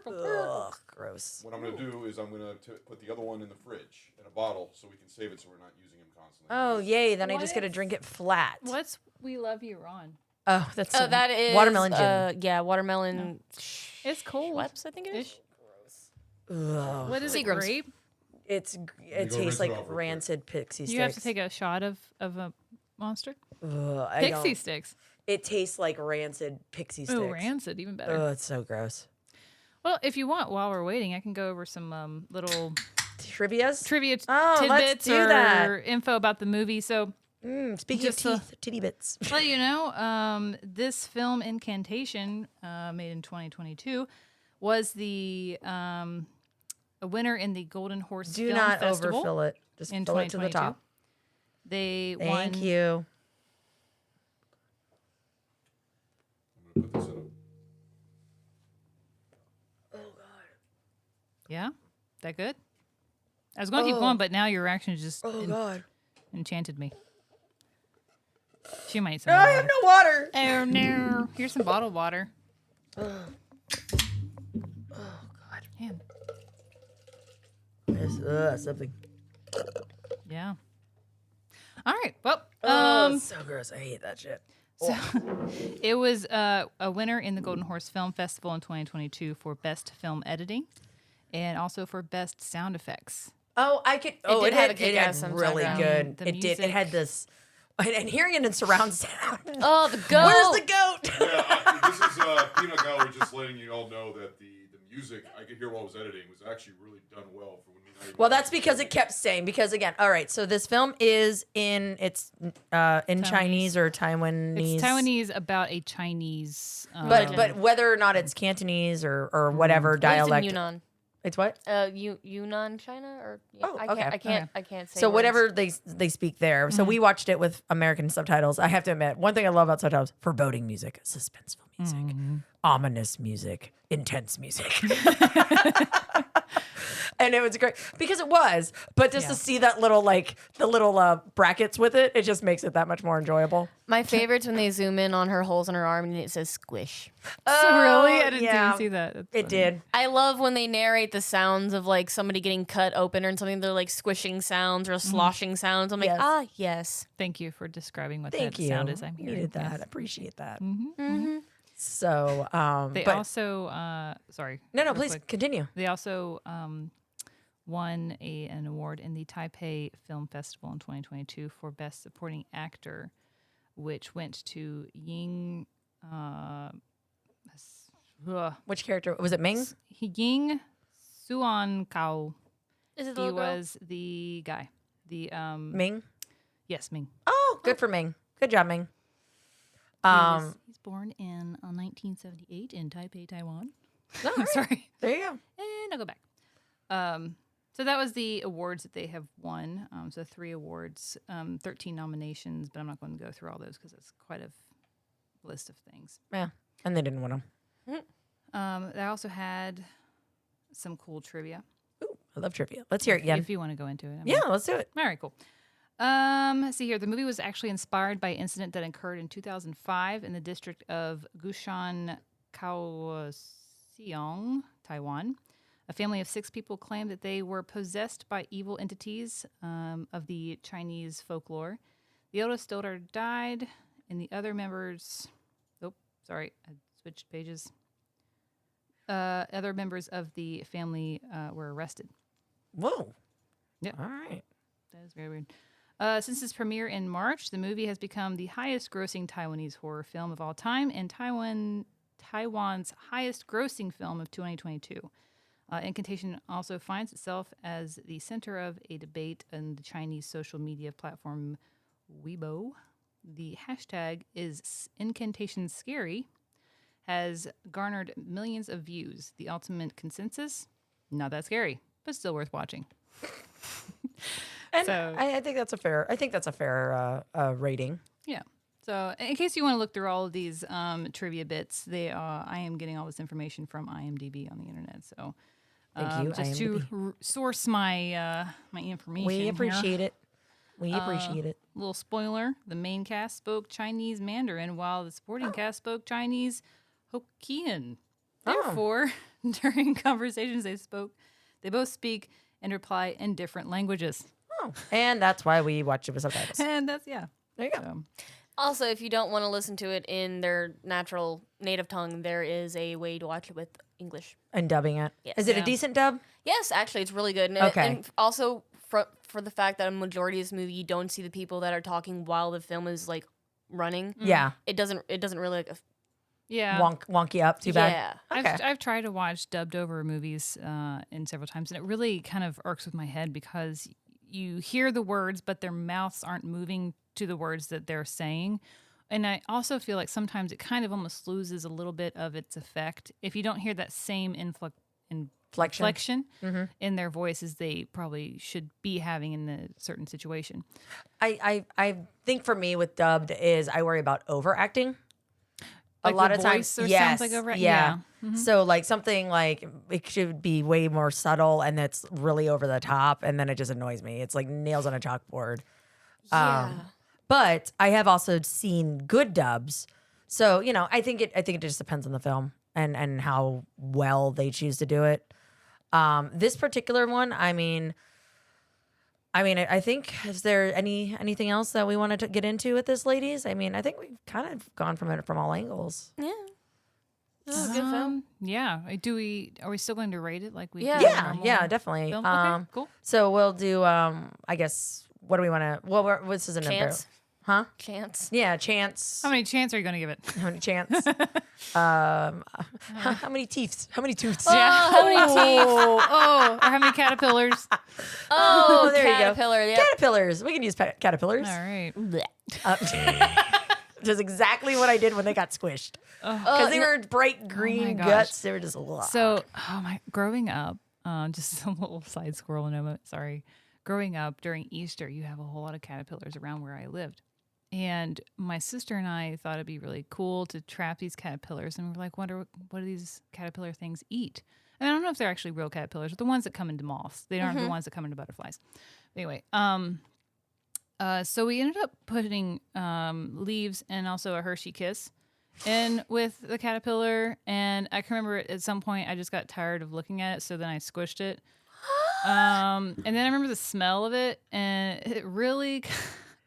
S2: Ugh, gross.
S1: What I'm going to do is I'm going to put the other one in the fridge in a bottle so we can save it so we're not using him constantly.
S2: Oh, yay, then I just get to drink it flat.
S3: What's We Love You on?
S2: Oh, that's
S4: Oh, that is
S2: watermelon gin.
S4: Yeah, watermelon.
S3: It's cold.
S4: Schweppes, I think it is.
S3: Ish.
S2: Ugh.
S3: What is it,
S4: Seagram's.
S3: grape?
S2: It
S1: go
S2: tastes
S1: rinse it
S2: like
S1: off real quick.
S2: rancid pixie sticks.
S3: You have to take a shot of a monster?
S2: Ugh, I
S3: Pixie
S2: don't-
S3: sticks.
S2: It tastes like rancid pixie sticks.
S3: Oh, rancid, even better.
S2: Oh, it's so gross.
S3: Well, if you want, while we're waiting, I can go over some little
S2: Trivias?
S3: trivia
S2: Oh, let's
S3: tidbits
S2: do
S3: or
S2: that.
S3: info about the movie. So,
S2: Speaking
S3: Just,
S2: of teeth, titty bits.
S3: let you know, this film Incantation, made in 2022, was the a winner in the Golden Horse
S2: Do
S3: Film
S2: not
S3: Festival
S2: overfill it. Just
S3: in
S2: fill it to the
S3: 2022.
S2: top.
S3: They
S2: Thank
S3: won.
S2: you.
S1: I'm gonna put this in
S3: Yeah, that good. I was going to keep going, but now your reaction just
S2: God.
S3: enchanted me. She might need some
S2: I
S3: water.
S2: have no water.
S3: Oh no! Here's some bottled water.
S2: God.
S3: Man.
S2: It's, something.
S3: Yeah. All right. Well,
S2: It's so gross. I hate that shit.
S3: so it was a winner in the Golden Horse Film Festival in 2022 for Best Film Editing, and also for Best Sound Effects.
S2: Oh, I could. Oh,
S4: did
S2: it
S4: have
S2: had,
S4: a kick
S2: it had
S4: ass sound
S2: really
S4: sound.
S2: good.
S3: The
S2: It did. It
S3: music.
S2: had this, and hearing it in surround sound.
S4: Oh, the goat.
S2: Where's the goat?
S1: Yeah, this is Peanut Gallery just letting you all know that the music I could hear while I was editing was actually really done well for when you're not even
S2: Well, that's because it kept saying. Because again, all right. So this film is in Chinese or Taiwanese.
S3: It's Taiwanese about a Chinese.
S2: but whether or not it's Cantonese or whatever
S4: At least in
S2: dialect.
S4: Yunnan.
S2: It's what?
S4: Yunnan, China, or
S2: Oh,
S4: I
S2: okay.
S4: can't say.
S2: So
S4: words.
S2: whatever they speak there. So we watched it with American subtitles. I have to admit, one thing I love about subtitles: foreboding music, suspenseful music, ominous music, intense music. And it was great because it was, but just to see that little the little brackets with it, it just makes it that much more enjoyable.
S4: My favorite's when they zoom in on her holes in her arm and it says squish.
S3: Really? I didn't
S2: yeah.
S3: even see that. That's
S2: It
S3: funny.
S2: did.
S4: I love when they narrate the sounds of like somebody getting cut open or something. They're like squishing sounds or sloshing sounds. I'm like,
S2: Yes.
S4: yes.
S3: Thank you for describing what
S2: Thank
S3: that
S2: you.
S3: sound is. I'm hearing.
S2: Needed that.
S3: Yes.
S2: Appreciate that.
S4: Mm-hmm.
S2: So,
S3: They
S2: but
S3: also, sorry.
S2: no,
S3: real
S2: please
S3: quick.
S2: continue.
S3: They also won an award in the Taipei Film Festival in 2022 for Best Supporting Actor, which went to Ying.
S2: Which character was it? Ming.
S3: Ying Suan Kao.
S4: Is it the
S3: He
S4: little girl?
S3: was the guy. The
S2: Ming.
S3: yes, Ming.
S2: Oh, good for Ming. Good job, Ming.
S3: He's born in 1978 in Taipei, Taiwan.
S2: No, all right.
S3: Sorry.
S2: There you go.
S3: And I'll go back. So that was the awards that they have won. So 3 awards, 13 nominations, but I'm not going to go through all those because it's quite a list of things.
S2: Yeah, and they didn't win them.
S3: They also had some cool trivia.
S2: Ooh, I love trivia. Let's hear it again.
S3: If you want to go into it.
S2: Yeah, let's do it.
S3: All right, cool. Let's see here. The movie was actually inspired by an incident that occurred in 2005 in the district of Gushan, Kaohsiung, Taiwan. A family of 6 people claimed that they were possessed by evil entities of the Chinese folklore. The eldest daughter died, and the other members... Oh, sorry, I switched pages. Other members of the family were arrested.
S2: Whoa.
S3: Yeah.
S2: All right.
S3: That is very weird. Since its premiere in March, the movie has become the highest-grossing Taiwanese horror film of all time and Taiwan's highest-grossing film of 2022. Incantation also finds itself as the center of a debate on the Chinese social media platform Weibo. The hashtag is Incantation Scary has garnered millions of views. The ultimate consensus? Not that scary, but still worth watching.
S2: And
S3: So-
S2: I think that's a fair. I think that's a fair rating.
S3: Yeah. So, in case you want to look through all of these trivia bits, I am getting all this information from IMDb on the internet. So,
S2: Thank you,
S3: just
S2: IMDb.
S3: to source my my information.
S2: We
S3: here.
S2: appreciate it. We appreciate it.
S3: Little spoiler: the main cast spoke Chinese Mandarin, while the supporting cast spoke Chinese Hokkien. Therefore, during conversations they both speak and reply in different languages.
S2: Oh, and that's why we watch it with subtitles.
S3: And that's
S2: There you go.
S3: So,
S4: Also, if you don't want to listen to it in their natural native tongue, there is a way to watch it with English.
S2: And dubbing it.
S4: Yes.
S2: Is it a
S3: Yeah.
S2: decent dub?
S4: Yes, actually, it's really good. And,
S2: Okay.
S4: and also, for the fact that a majority of this movie, you don't see the people that are talking while the film is like running.
S2: Yeah.
S4: It doesn't really like.
S3: yeah.
S2: Wonky up. Too bad.
S4: Yeah.
S2: Okay.
S3: I've tried to watch dubbed over movies in several times, and it really kind of irks with my head because you hear the words, but their mouths aren't moving to the words that they're saying. and I also feel like sometimes it kind of almost loses a little bit of its effect if you don't hear that same inflection in their voice as they probably should be having in the certain situation.
S2: I think for me with dubbed is I worry about overacting.
S3: Like
S2: a lot
S3: the
S2: of times,
S3: voice or
S2: yes,
S3: sounds like overacting?
S2: yeah.
S3: Yeah.
S2: So like something like it should be way more subtle, and it's really over the top, and then it just annoys me. It's like nails on a chalkboard.
S4: Yeah.
S2: But I have also seen good dubs, so I think it just depends on the film and how well they choose to do it. This particular one, I mean, I think, is there anything else that we wanted to get into with this, ladies? I mean, I think we've kind of gone from it from all angles.
S4: Yeah. This is a good film.
S3: Yeah. Are we still going to rate it like we
S4: Yeah.
S3: do a
S2: Yeah,
S3: normal
S2: yeah, definitely.
S3: film? Okay, cool.
S2: So we'll do, I guess, what do we want to? Well, this isn't
S4: Chance.
S2: Huh?
S4: Chance.
S2: Yeah, chance.
S3: How many chance are you going to give it?
S2: How many chance? How many teeth? How many tooths?
S4: How many teeth?
S3: Oh, or how many caterpillars?
S4: Oh,
S2: there you go.
S4: caterpillar. Yep.
S2: Caterpillars. We can use caterpillars.
S3: All right.
S2: Which is exactly what I did when they got squished. Because they were bright green
S3: gosh.
S2: guts. They were just
S3: So, growing up, just a little side squirrel moment. Sorry. Growing up during Easter, you have a whole lot of caterpillars around where I lived. And my sister and I thought it'd be really cool to trap these caterpillars. And we're like, wonder what do these caterpillar things eat? And I don't know if they're actually real caterpillars, but the ones that come into moths. They aren't the ones that come into butterflies. Anyway, so we ended up putting leaves and also a Hershey Kiss in with the caterpillar. And I can remember at some point I just got tired of looking at it, so then I squished it. And then I remember the smell of it, and it really,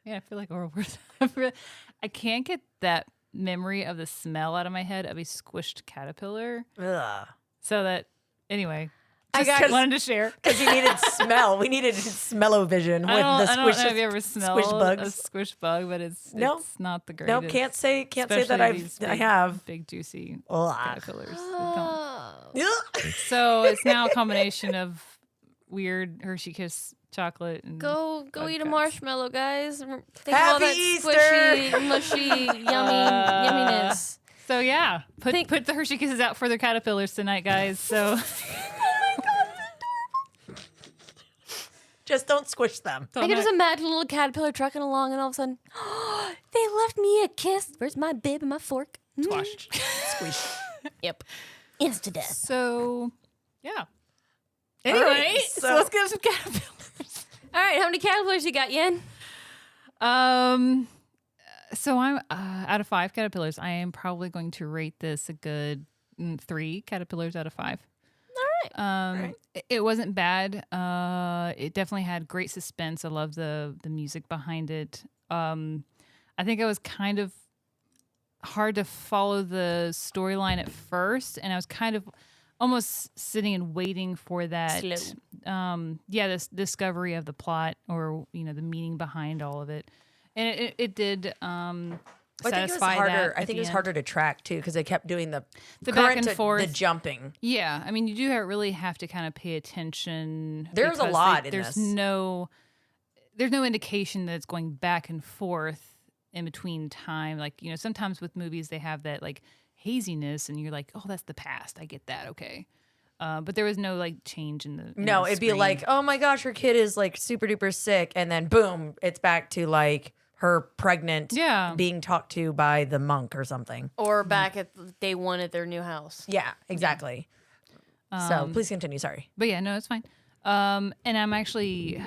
S3: I feel like oral words. I can't get that memory of the smell out of my head of a squished caterpillar.
S2: Ugh.
S3: So that, anyway,
S2: I
S3: just wanted to share.
S2: Because you needed smell. We needed smell-o-vision with the
S3: I don't know
S2: squish.
S3: if you ever smelled
S2: bugs.
S3: a squish bug, but it's not the
S2: No,
S3: greatest.
S2: can't say that
S3: Especially these
S2: I
S3: big,
S2: have.
S3: big juicy
S2: Ugh.
S3: caterpillars. that don't-
S2: Ugh.
S3: So it's now a combination of weird Hershey Kiss chocolate and
S4: Go
S3: bug
S4: eat a
S3: guts.
S4: marshmallow, guys. Think of all
S2: Happy
S4: that
S2: Easter!
S4: squishy, mushy, yumminess.
S3: So yeah, put the Hershey Kisses out for the caterpillars tonight, guys. So
S2: Just don't squish them.
S4: I can just imagine a little caterpillar trucking along, and all of a sudden, they left me a kiss. Where's my bib and my fork?
S3: squashed.
S2: Squish.
S4: Yep. Insta death.
S3: So yeah.
S2: Anyway,
S3: Anyway, so let's get some caterpillars.
S4: All right, how many caterpillars you got, Yen?
S3: So I'm out of 5 caterpillars. I am probably going to rate this a good 3 caterpillars out of 5.
S4: All right.
S3: It wasn't bad. It definitely had great suspense. I love the music behind it. I think it was kind of hard to follow the storyline at first, and I was kind of almost sitting and waiting for that.
S4: Slow.
S3: This discovery of the plot, or the meaning behind all of it, and it did.
S2: I think it was
S3: satisfy
S2: harder.
S3: that
S2: I
S3: at
S2: think
S3: the
S2: it was
S3: end.
S2: harder to track too because they kept doing the
S3: back
S2: current
S3: and
S2: to
S3: forth.
S2: the jumping.
S3: Yeah, I mean, you do really have to kind of pay attention.
S2: There's a
S3: because
S2: lot in
S3: there's
S2: this.
S3: There's no indication that it's going back and forth in between time. Like, sometimes with movies they have that like haziness, and you're like, oh, that's the past. I get that. Okay. But there was no like change in the.
S2: No,
S3: the
S2: it'd be
S3: screen.
S2: like, oh my gosh, her kid is like super duper sick, and then boom, it's back to like her pregnant,
S3: Yeah.
S2: being talked to by the monk or something.
S4: Or back at day one at their new house.
S2: Yeah, exactly. So please continue. Sorry.
S3: But yeah, no, it's fine. And I'm actually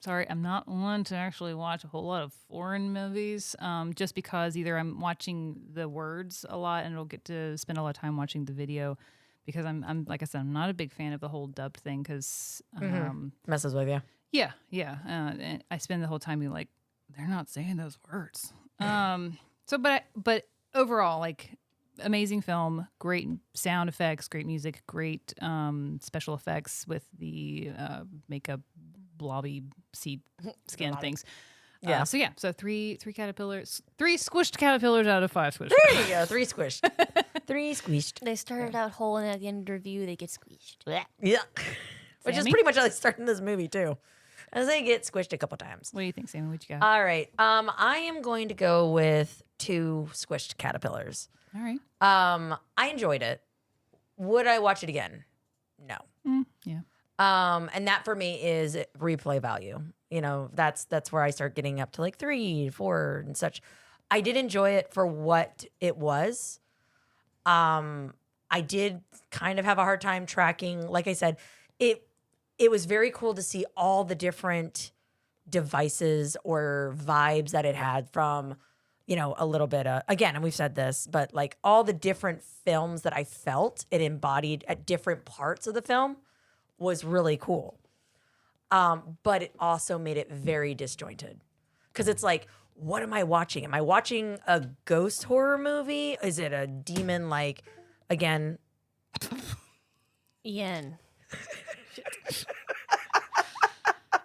S3: sorry, I'm not one to actually watch a whole lot of foreign movies. Just because either I'm watching the words a lot and it'll get to spend a lot of time watching the video. Because I'm like I said, I'm not a big fan of the whole dub thing. Because
S2: Messes with you.
S3: yeah. And I spend the whole time being like, they're not saying those words. But overall, like, amazing film, great sound effects, great music, great special effects with the makeup, blobby seed skin things.
S2: Yeah.
S3: So 3 caterpillars, 3 squished caterpillars out of 5 squished.
S2: There you go. 3 squished. 3 squished.
S4: They started out whole, and at the end of the review, they get squeezed.
S2: Yeah. Which is
S3: Sammy?
S2: pretty much how they start in this movie too. as they get squished a couple times.
S3: What do you think, Sammy? What you got?
S2: All right. I am going to go with 2 squished caterpillars.
S3: All right.
S2: I enjoyed it. Would I watch it again? No.
S3: Yeah.
S2: And that for me is replay value. You know, that's where I start getting up to like 3, 4 and such. I did enjoy it for what it was. I did kind of have a hard time tracking. Like I said, it was very cool to see all the different devices or vibes that it had from, you know, a little bit of, again, and we've said this, but like all the different films that I felt it embodied at different parts of the film was really cool. But it also made it very disjointed because it's like, what am I watching? Am I watching a ghost horror movie? Is it a demon, like, again?
S4: Yen.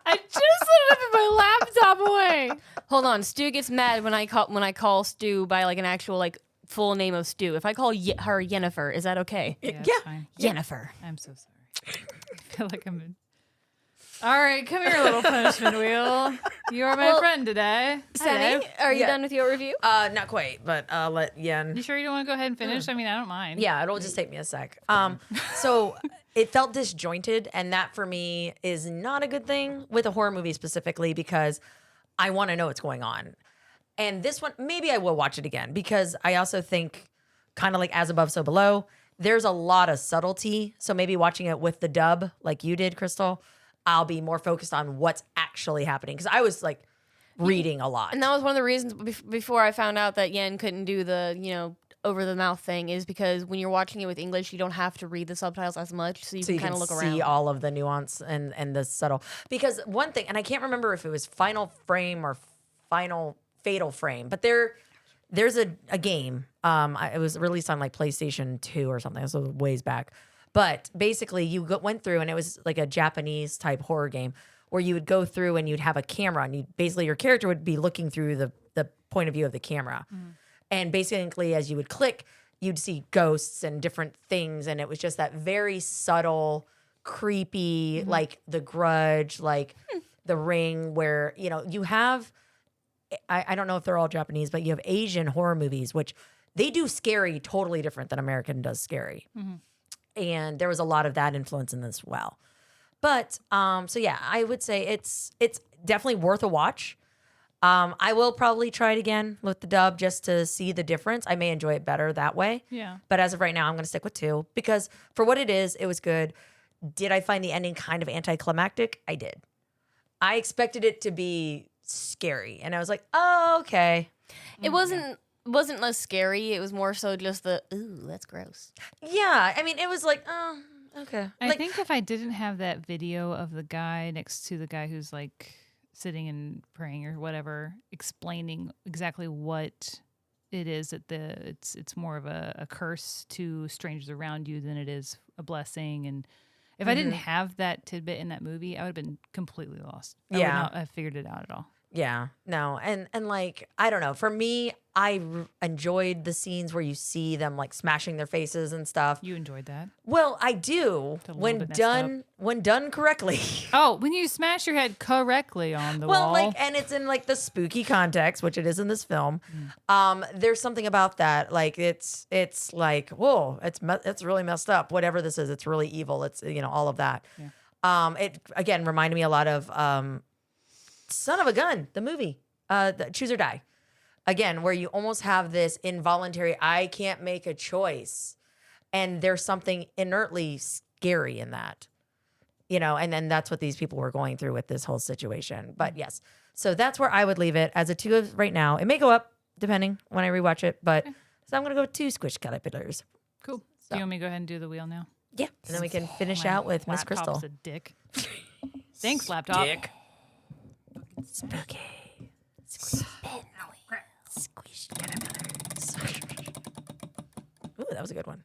S3: I just put my laptop away.
S4: Hold on. Stu gets mad when I call Stu by like an actual like full name of Stu. If I call her Yennefer, is that okay?
S3: Yeah. It's
S2: Yeah.
S3: Fine.
S4: Yennefer.
S3: I'm so sorry. I feel like I'm in. All right, come here, little punishment wheel. You are my friend today.
S4: Sammy, are you
S2: Yeah.
S4: done with your review?
S2: Not quite, but I'll let Yen.
S3: You sure you don't want to go ahead and finish? I mean, I don't mind.
S2: Yeah, it'll just take me a sec. So it felt disjointed, and that for me is not a good thing with a horror movie specifically because I want to know what's going on. And this one, maybe I will watch it again because I also think, kind of like As Above, So Below, there's a lot of subtlety. So maybe watching it with the dub, like you did, Crystal, I'll be more focused on what's actually happening because I was like reading a lot.
S4: And that was one of the reasons before I found out that Yen couldn't do the, over the mouth thing is because when you're watching it with English, you don't have to read the subtitles as much, so you can kind of look around.
S2: See all of the nuance and the subtle. Because one thing, and I can't remember if it was Final Frame or Final Fatal Frame, but there's a game. It was released on like PlayStation 2 or something. This was ways back. But basically, you went through, and it was like a Japanese type horror game where you would go through and you'd have a camera, and basically your character would be looking through the point of view of the camera. And basically, as you would click, you'd see ghosts and different things, and it was just that very subtle, creepy, like The Grudge, like The Ring, where you have. I don't know if they're all Japanese, but you have Asian horror movies, which they do scary totally different than American does scary. And there was a lot of that influence in this as well. But so yeah, I would say it's definitely worth a watch. I will probably try it again with the dub just to see the difference. I may enjoy it better that way.
S3: Yeah.
S2: But as of right now, I'm going to stick with 2 because for what it was good. Did I find the ending kind of anticlimactic? I did. I expected it to be scary, and I was like, oh, okay.
S4: It wasn't less scary. It was more so just the, ooh, that's gross.
S2: Yeah, I mean, it was like, oh, okay.
S3: I think if I didn't have that video of the guy next to the guy who's like sitting and praying or whatever, explaining exactly what it is that it's more of a curse to strangers around you than it is a blessing. And if I didn't have that tidbit in that movie, I would have been completely lost. I would not have figured it out at all.
S2: Yeah, no. And like, I don't know. For me, I enjoyed the scenes where you see them like smashing their faces and stuff.
S3: You enjoyed that?
S2: Well, I do when done correctly.
S3: Oh, when you smash your head correctly on the wall.
S2: Well, and it's in like the spooky context, which it is in this film. There's something about that. Like it's like, whoa, it's really messed up. Whatever this is, it's really evil. It's all of that. Yeah. It again reminded me a lot of Son of a Gun, the movie, Choose or Die. Again, where you almost have this involuntary, I can't make a choice. And there's something inertly scary in that, and then that's what these people were going through with this whole situation. But yes, so that's where I would leave it as a 2 right now. It may go up depending when I rewatch it, but so I'm going to go with 2 squish caterpillars.
S3: Cool.
S2: So.
S3: Do you want me to go ahead and do the wheel now?
S2: Yeah. And then we can finish out with Miss Crystal.
S3: Laptop's a dick. Thanks, laptop.
S2: Dick. Spooky. Squish caterpillars. Ooh, that was a good one.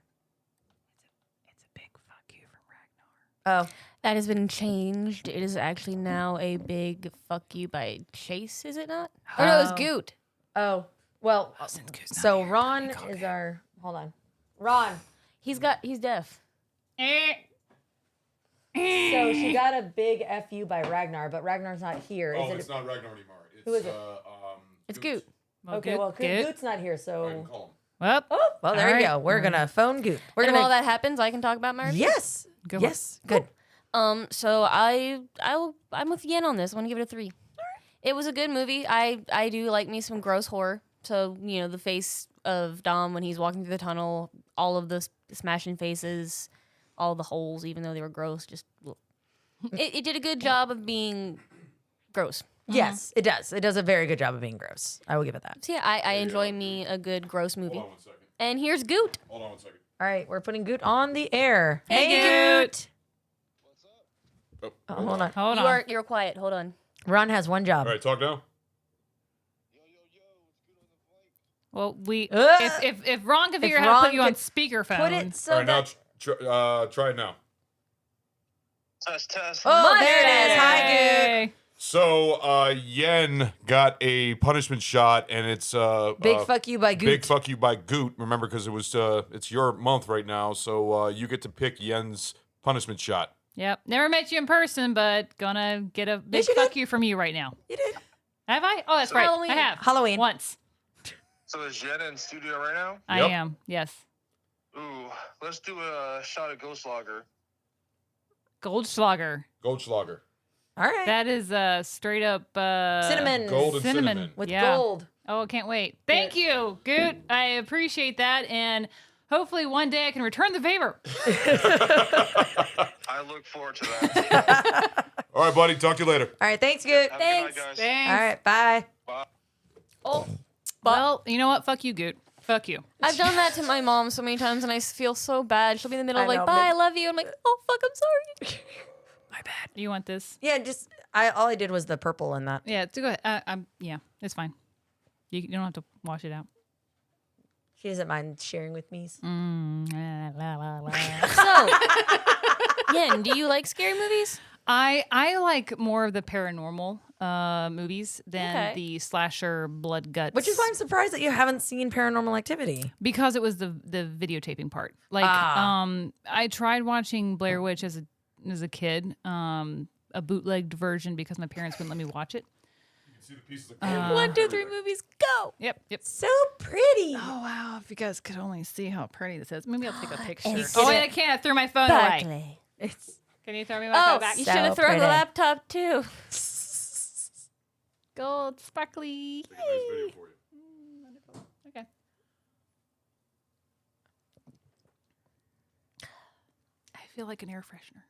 S3: It's a big fuck you from Ragnar.
S2: Oh.
S4: That has been changed. It is actually now a big fuck you by Chase, is it not? Oh, no, it was Goot.
S2: Oh. Well, so Ron is our... Hold on. Ron.
S4: He's deaf.
S2: So she got a big FU by Ragnar, but Ragnar's not here.
S1: Oh, it's not Ragnar anymore. It's,
S2: Who is it?
S4: It's Goot.
S2: Okay, well, Goot's not here,
S1: I can
S2: so.
S1: call him.
S3: Well,
S2: Well, there
S3: all
S2: you
S3: right.
S2: go. We're gonna phone Goot. We're
S4: And
S2: gonna.
S4: while that happens, I can talk about my review.
S2: Yes.
S3: Go
S2: Yes. Good.
S4: So I'm with Yen on this. I'm gonna give it a 3. It was a good movie. I do like me some gross horror. So the face of Dom when he's walking through the tunnel, all of the smashing faces, all the holes, even though they were gross. Just it did a good job of being gross.
S2: Yes, it does. It does a very good job of being gross. I will give it that.
S4: So yeah, I enjoy me a good gross movie.
S1: Hold on 1 second.
S4: And here's Goot.
S1: Hold on 1 second.
S2: All right, we're putting Goot on the air.
S3: Hey, Goot.
S1: Oh,
S2: Hold on.
S3: Hold on.
S4: You're quiet. Hold on.
S2: Ron has one job.
S1: All right, talk now.
S3: Well, we
S2: Ugh.
S3: if Ron can figure
S2: If
S3: out how to
S2: Ron
S3: put you on
S2: could
S3: speakerphone.
S2: Put it so
S1: All right, now
S2: that.
S1: try it now.
S9: Test.
S2: Oh, there it is. Hi, Goot.
S3: Yay.
S1: So Yen got a punishment shot, and it's
S2: Big fuck you by Goot.
S1: Big fuck you by Goot. Remember, because it's your month right now, so you get to pick Yen's punishment shot.
S3: Yep. Never met you in person, but gonna get a big
S2: you
S3: fuck
S2: did.
S3: you from you right now.
S2: You did.
S3: Have I? Oh, that's right.
S4: Halloween.
S3: I have.
S2: Halloween.
S3: Once.
S9: So is Jen in studio right now?
S3: I
S1: Yep.
S3: am. Yes.
S9: Ooh, let's do a shot of Ghost Lager.
S3: Goldschlager.
S1: Goldschlager.
S2: All right.
S3: That is straight up
S2: Cinnamon.
S1: Gold and cinnamon.
S2: With
S3: Yeah.
S2: gold.
S3: Oh, I can't wait. Thank you, Goot. I appreciate that, and hopefully one day I can return the favor.
S9: I look forward to that.
S1: All right, buddy. Talk to you later.
S2: All right. Thanks, Goot.
S9: Have
S4: Thanks.
S9: a good night, guys.
S3: Thanks.
S2: All right. Bye.
S4: Oh,
S3: Well, you know what? Fuck you, Goot. Fuck you.
S4: I've done that to my mom so many times, and I feel so bad. She'll be in the middle of
S2: I
S4: like,
S2: know,
S4: "Bye,
S2: but-
S4: I love you." I'm like, "Oh fuck, I'm sorry."
S2: My bad.
S3: You want this?
S2: Yeah, just all I did was the purple in that.
S3: Yeah, go ahead. Yeah, it's fine. You don't have to wash it out.
S2: She doesn't mind sharing with me.
S3: La, la, la.
S4: So, Yen, do you like scary movies?
S3: I like more of the paranormal movies than
S4: Okay.
S3: the slasher blood guts.
S2: Which is why I'm surprised that you haven't seen Paranormal Activity.
S3: because it was the videotaping part. Like I tried watching Blair Witch as a kid, a bootlegged version because my parents wouldn't let me watch it.
S1: You can see the pieces of
S4: 1, 2, 3 movies, go.
S3: Yep.
S2: So pretty.
S3: Oh wow! If you guys could only see how pretty this is, maybe I'll take a picture.
S4: It's
S3: Oh wait, I can't. I threw my phone away.
S4: Sparkly.
S2: It's
S3: Can you throw me my
S4: Oh,
S3: phone back?
S4: you
S2: So
S4: should have thrown
S2: pretty.
S4: the laptop too.
S3: Gold sparkly.
S1: Nice video for you.
S3: Okay. I feel like an air freshener.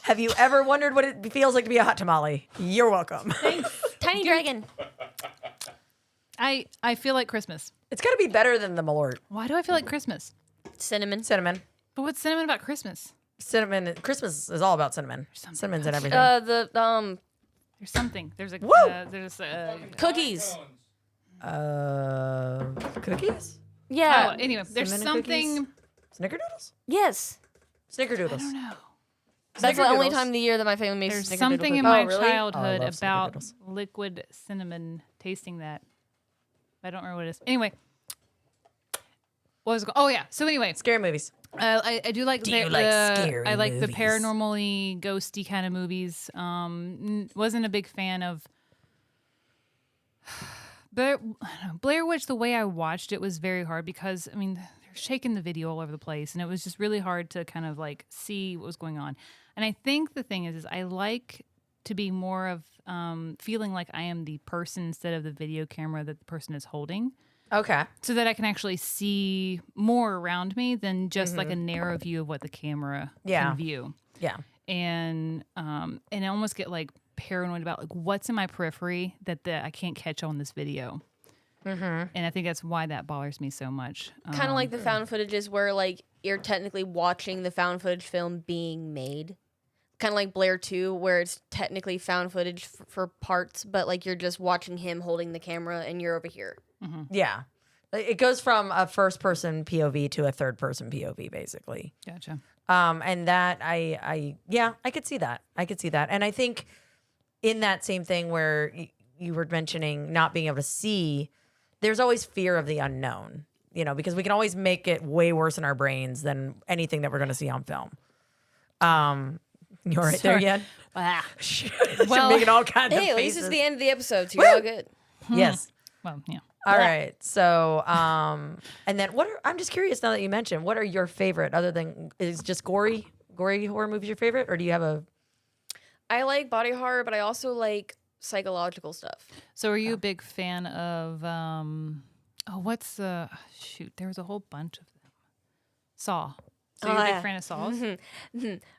S2: Have you ever wondered what it feels like to be a hot tamale? You're welcome.
S4: Tiny dragon.
S3: I feel like Christmas.
S2: It's got to be better than the Malort.
S3: Why do I feel like Christmas?
S4: Cinnamon.
S2: Cinnamon.
S3: But what's cinnamon about Christmas?
S2: Cinnamon. Christmas is all about cinnamon.
S3: something
S2: Cinnamon's in everything.
S3: There's something. There's a
S2: Woo!
S3: there's
S4: Cookies.
S2: Cookies?
S4: Yeah.
S3: oh, anyway, there's
S2: Cinnamon
S3: something.
S2: Snickerdoodles?
S4: Yes.
S2: Snickerdoodles.
S3: I don't know.
S4: That's the only
S2: Snickerdoodles.
S4: time of the year that my family makes
S3: There's
S4: snickerdoodle
S3: something in
S4: cookies.
S3: my
S2: Oh, really?
S3: childhood
S2: Oh, I love
S3: about
S2: snickerdoodles.
S3: liquid cinnamon tasting that. I don't remember what it is. Anyway. What was it called? Oh yeah. So anyway,
S2: Scary movies.
S3: I do like
S2: Do
S3: the,
S2: you like scary
S3: I like the
S2: movies?
S3: paranormally ghosty kind of movies. Wasn't a big fan of Blair Witch. The way I watched it was very hard because I mean they're shaking the video all over the place, and it was just really hard to kind of like see what was going on. And I think the thing is I like to be more of feeling like I am the person instead of the video camera that the person is holding.
S2: Okay.
S3: So that I can actually see more around me than just like a narrow view of what the camera
S2: Yeah.
S3: can view.
S2: Yeah.
S3: And I almost get like paranoid about like what's in my periphery that I can't catch on this video. And I think that's why that bothers me so much.
S4: Kind of like the found footages where like you're technically watching the found footage film being made. Kind of like Blair 2 where it's technically found footage for parts, but like you're just watching him holding the camera and you're over here.
S2: Yeah. It goes from a first person POV to a third person POV, basically.
S3: Gotcha.
S2: And that I could see that. I could see that. And I think in that same thing where you were mentioning not being able to see, there's always fear of the unknown. because we can always make it way worse in our brains than anything that we're going to see on film. You all right there yet? She's making all kinds of
S4: Hey, at least
S2: faces.
S4: it's the end of the episode, so you're all good.
S2: Yes.
S3: Well, yeah.
S2: All right. So, and then I'm just curious now that you mentioned, what are your favorite other than, is just gory horror movies your favorite? Or do you have a?
S4: I like body horror, but I also like psychological stuff.
S3: So are you a big fan of, what's the, there was a whole bunch of them. Saw. So you're a big fan of Saws?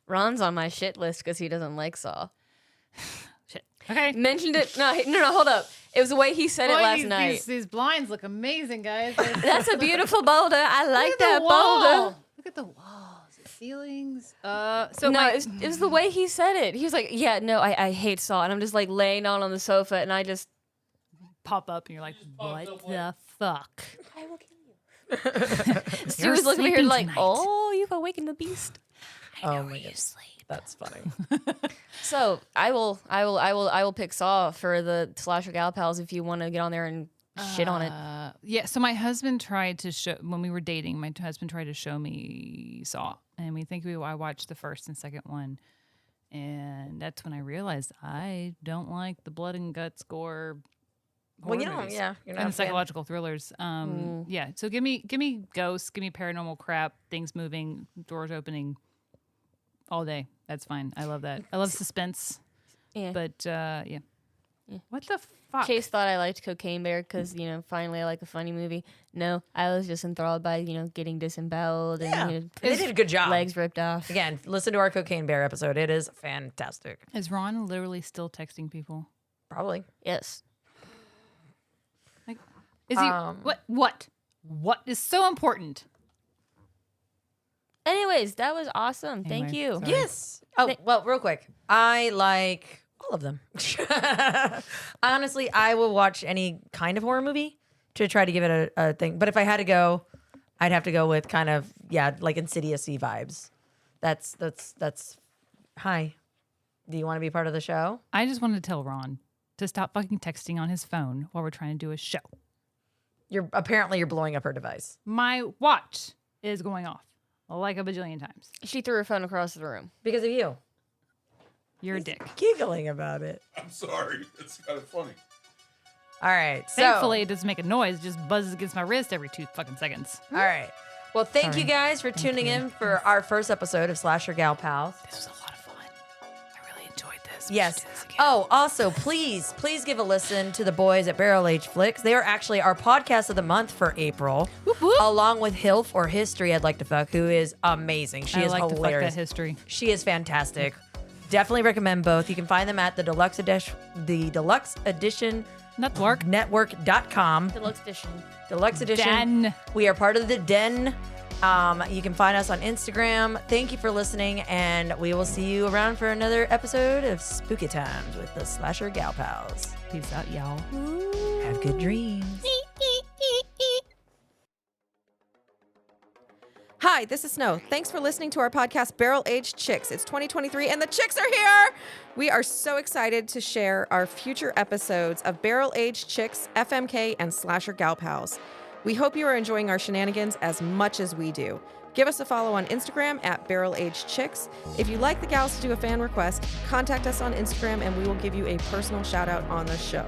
S4: Ron's on my shit list because he doesn't like Saw.
S3: Shit. Okay.
S4: Mentioned it. No, hold up. It was the way he said it last night.
S3: These blinds look amazing, guys.
S4: That's a beautiful boulder. I like that
S3: wall.
S4: boulder.
S3: Look at the walls, the ceilings.
S4: It was the way he said it. He was like, "Yeah, no, I hate Saw," and I'm just like laying down on the sofa, and I just
S3: pop up, and you're like, "What the fuck?"
S4: I will kill you. Stu was looking at me like, tonight. "Oh, you've awakened the beast."
S2: I know where you sleep. That's funny.
S4: So I will pick Saw for the Slasher Gal Pals if you want to get on there and shit on it.
S3: Yeah. So my husband tried to show, when we were dating, my husband tried to show me Saw, and I watched the first and second one, and that's when I realized I don't like the blood and guts gore.
S2: Well,
S3: you're not
S2: and
S3: psychological thrillers. Yeah. So give me ghosts, give me paranormal crap, things moving, doors opening, all day. That's fine. I love that. I love suspense.
S4: Yeah.
S3: But yeah. What the fuck?
S4: Chase thought I liked Cocaine Bear because finally I like a funny movie. No, I was just enthralled by getting disemboweled and
S2: they did a good job.
S4: Legs ripped off.
S2: Again, listen to our Cocaine Bear episode. It is fantastic.
S3: Is Ron literally still texting people?
S2: Probably.
S4: Yes.
S3: Like, is he? What is so important?
S4: Anyways, that was awesome. Thank you.
S3: Sorry.
S2: Yes. Oh, well, real quick. I like all of them. Honestly, I will watch any kind of horror movie to try to give it a thing. But if I had to go, I'd have to go with kind of, like Insidious-y vibes. That's hi. Do you want to be part of the show?
S3: I just wanted to tell Ron to stop fucking texting on his phone while we're trying to do a show.
S2: You're blowing up her device.
S3: My watch is going off like a bajillion times.
S4: She threw her phone across the room.
S2: Because of you.
S3: You're a dick.
S2: Giggling about it.
S1: I'm sorry. It's kind of funny.
S2: All right. So,
S3: thankfully, it doesn't make a noise. It just buzzes against my wrist every 2 fucking seconds.
S2: All right. Well, thank you guys for tuning in for our first episode of Slasher Gal Pals.
S3: This was a lot of fun. I really enjoyed this.
S2: Yes. Oh, also, please give a listen to the boys at Barrel Age Flicks. They are actually our podcast of the month for April, along with Hilf or History I'd Like to Fuck, who is amazing. She is hilarious.
S3: To fuck that history.
S2: She is fantastic. Definitely recommend both. You can find them at the Deluxe Edition Network.com.
S4: Deluxe Edition.
S2: Deluxe Edition.
S3: Den.
S2: We are part of the Den. You can find us on Instagram. Thank you for listening, and we will see you around for another episode of Spooky Times with the Slasher Gal Pals.
S3: Peace out, y'all.
S2: Have good dreams.
S10: Hi, this is Snow. Thanks for listening to our podcast, Barrel Aged Chicks. It's 2023 and the chicks are here! We are so excited to share our future episodes of Barrel Aged Chicks, FMK, and Slasher Gal Pals. We hope you are enjoying our shenanigans as much as we do. Give us a follow on Instagram at Barrel Aged Chicks. If you'd like the gals to do a fan request, contact us on Instagram and we will give you a personal shout out on the show.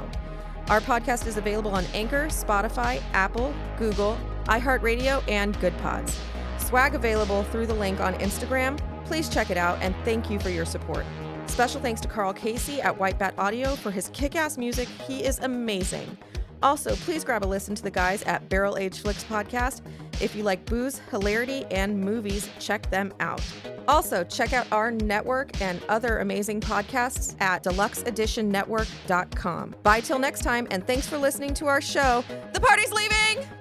S10: Our podcast is available on Anchor, Spotify, Apple, Google, iHeartRadio, and Good Pods. Swag available through the link on Instagram. Please check it out, and thank you for your support. Special thanks to Carl Casey at White Bat Audio for his kick-ass music. He is amazing. Also, please grab a listen to the guys at Barrel Age Flicks Podcast. If you like booze, hilarity, and movies, check them out. Also, check out our network and other amazing podcasts at deluxeeditionnetwork.com. Bye till next time, and thanks for listening to our show. The party's leaving!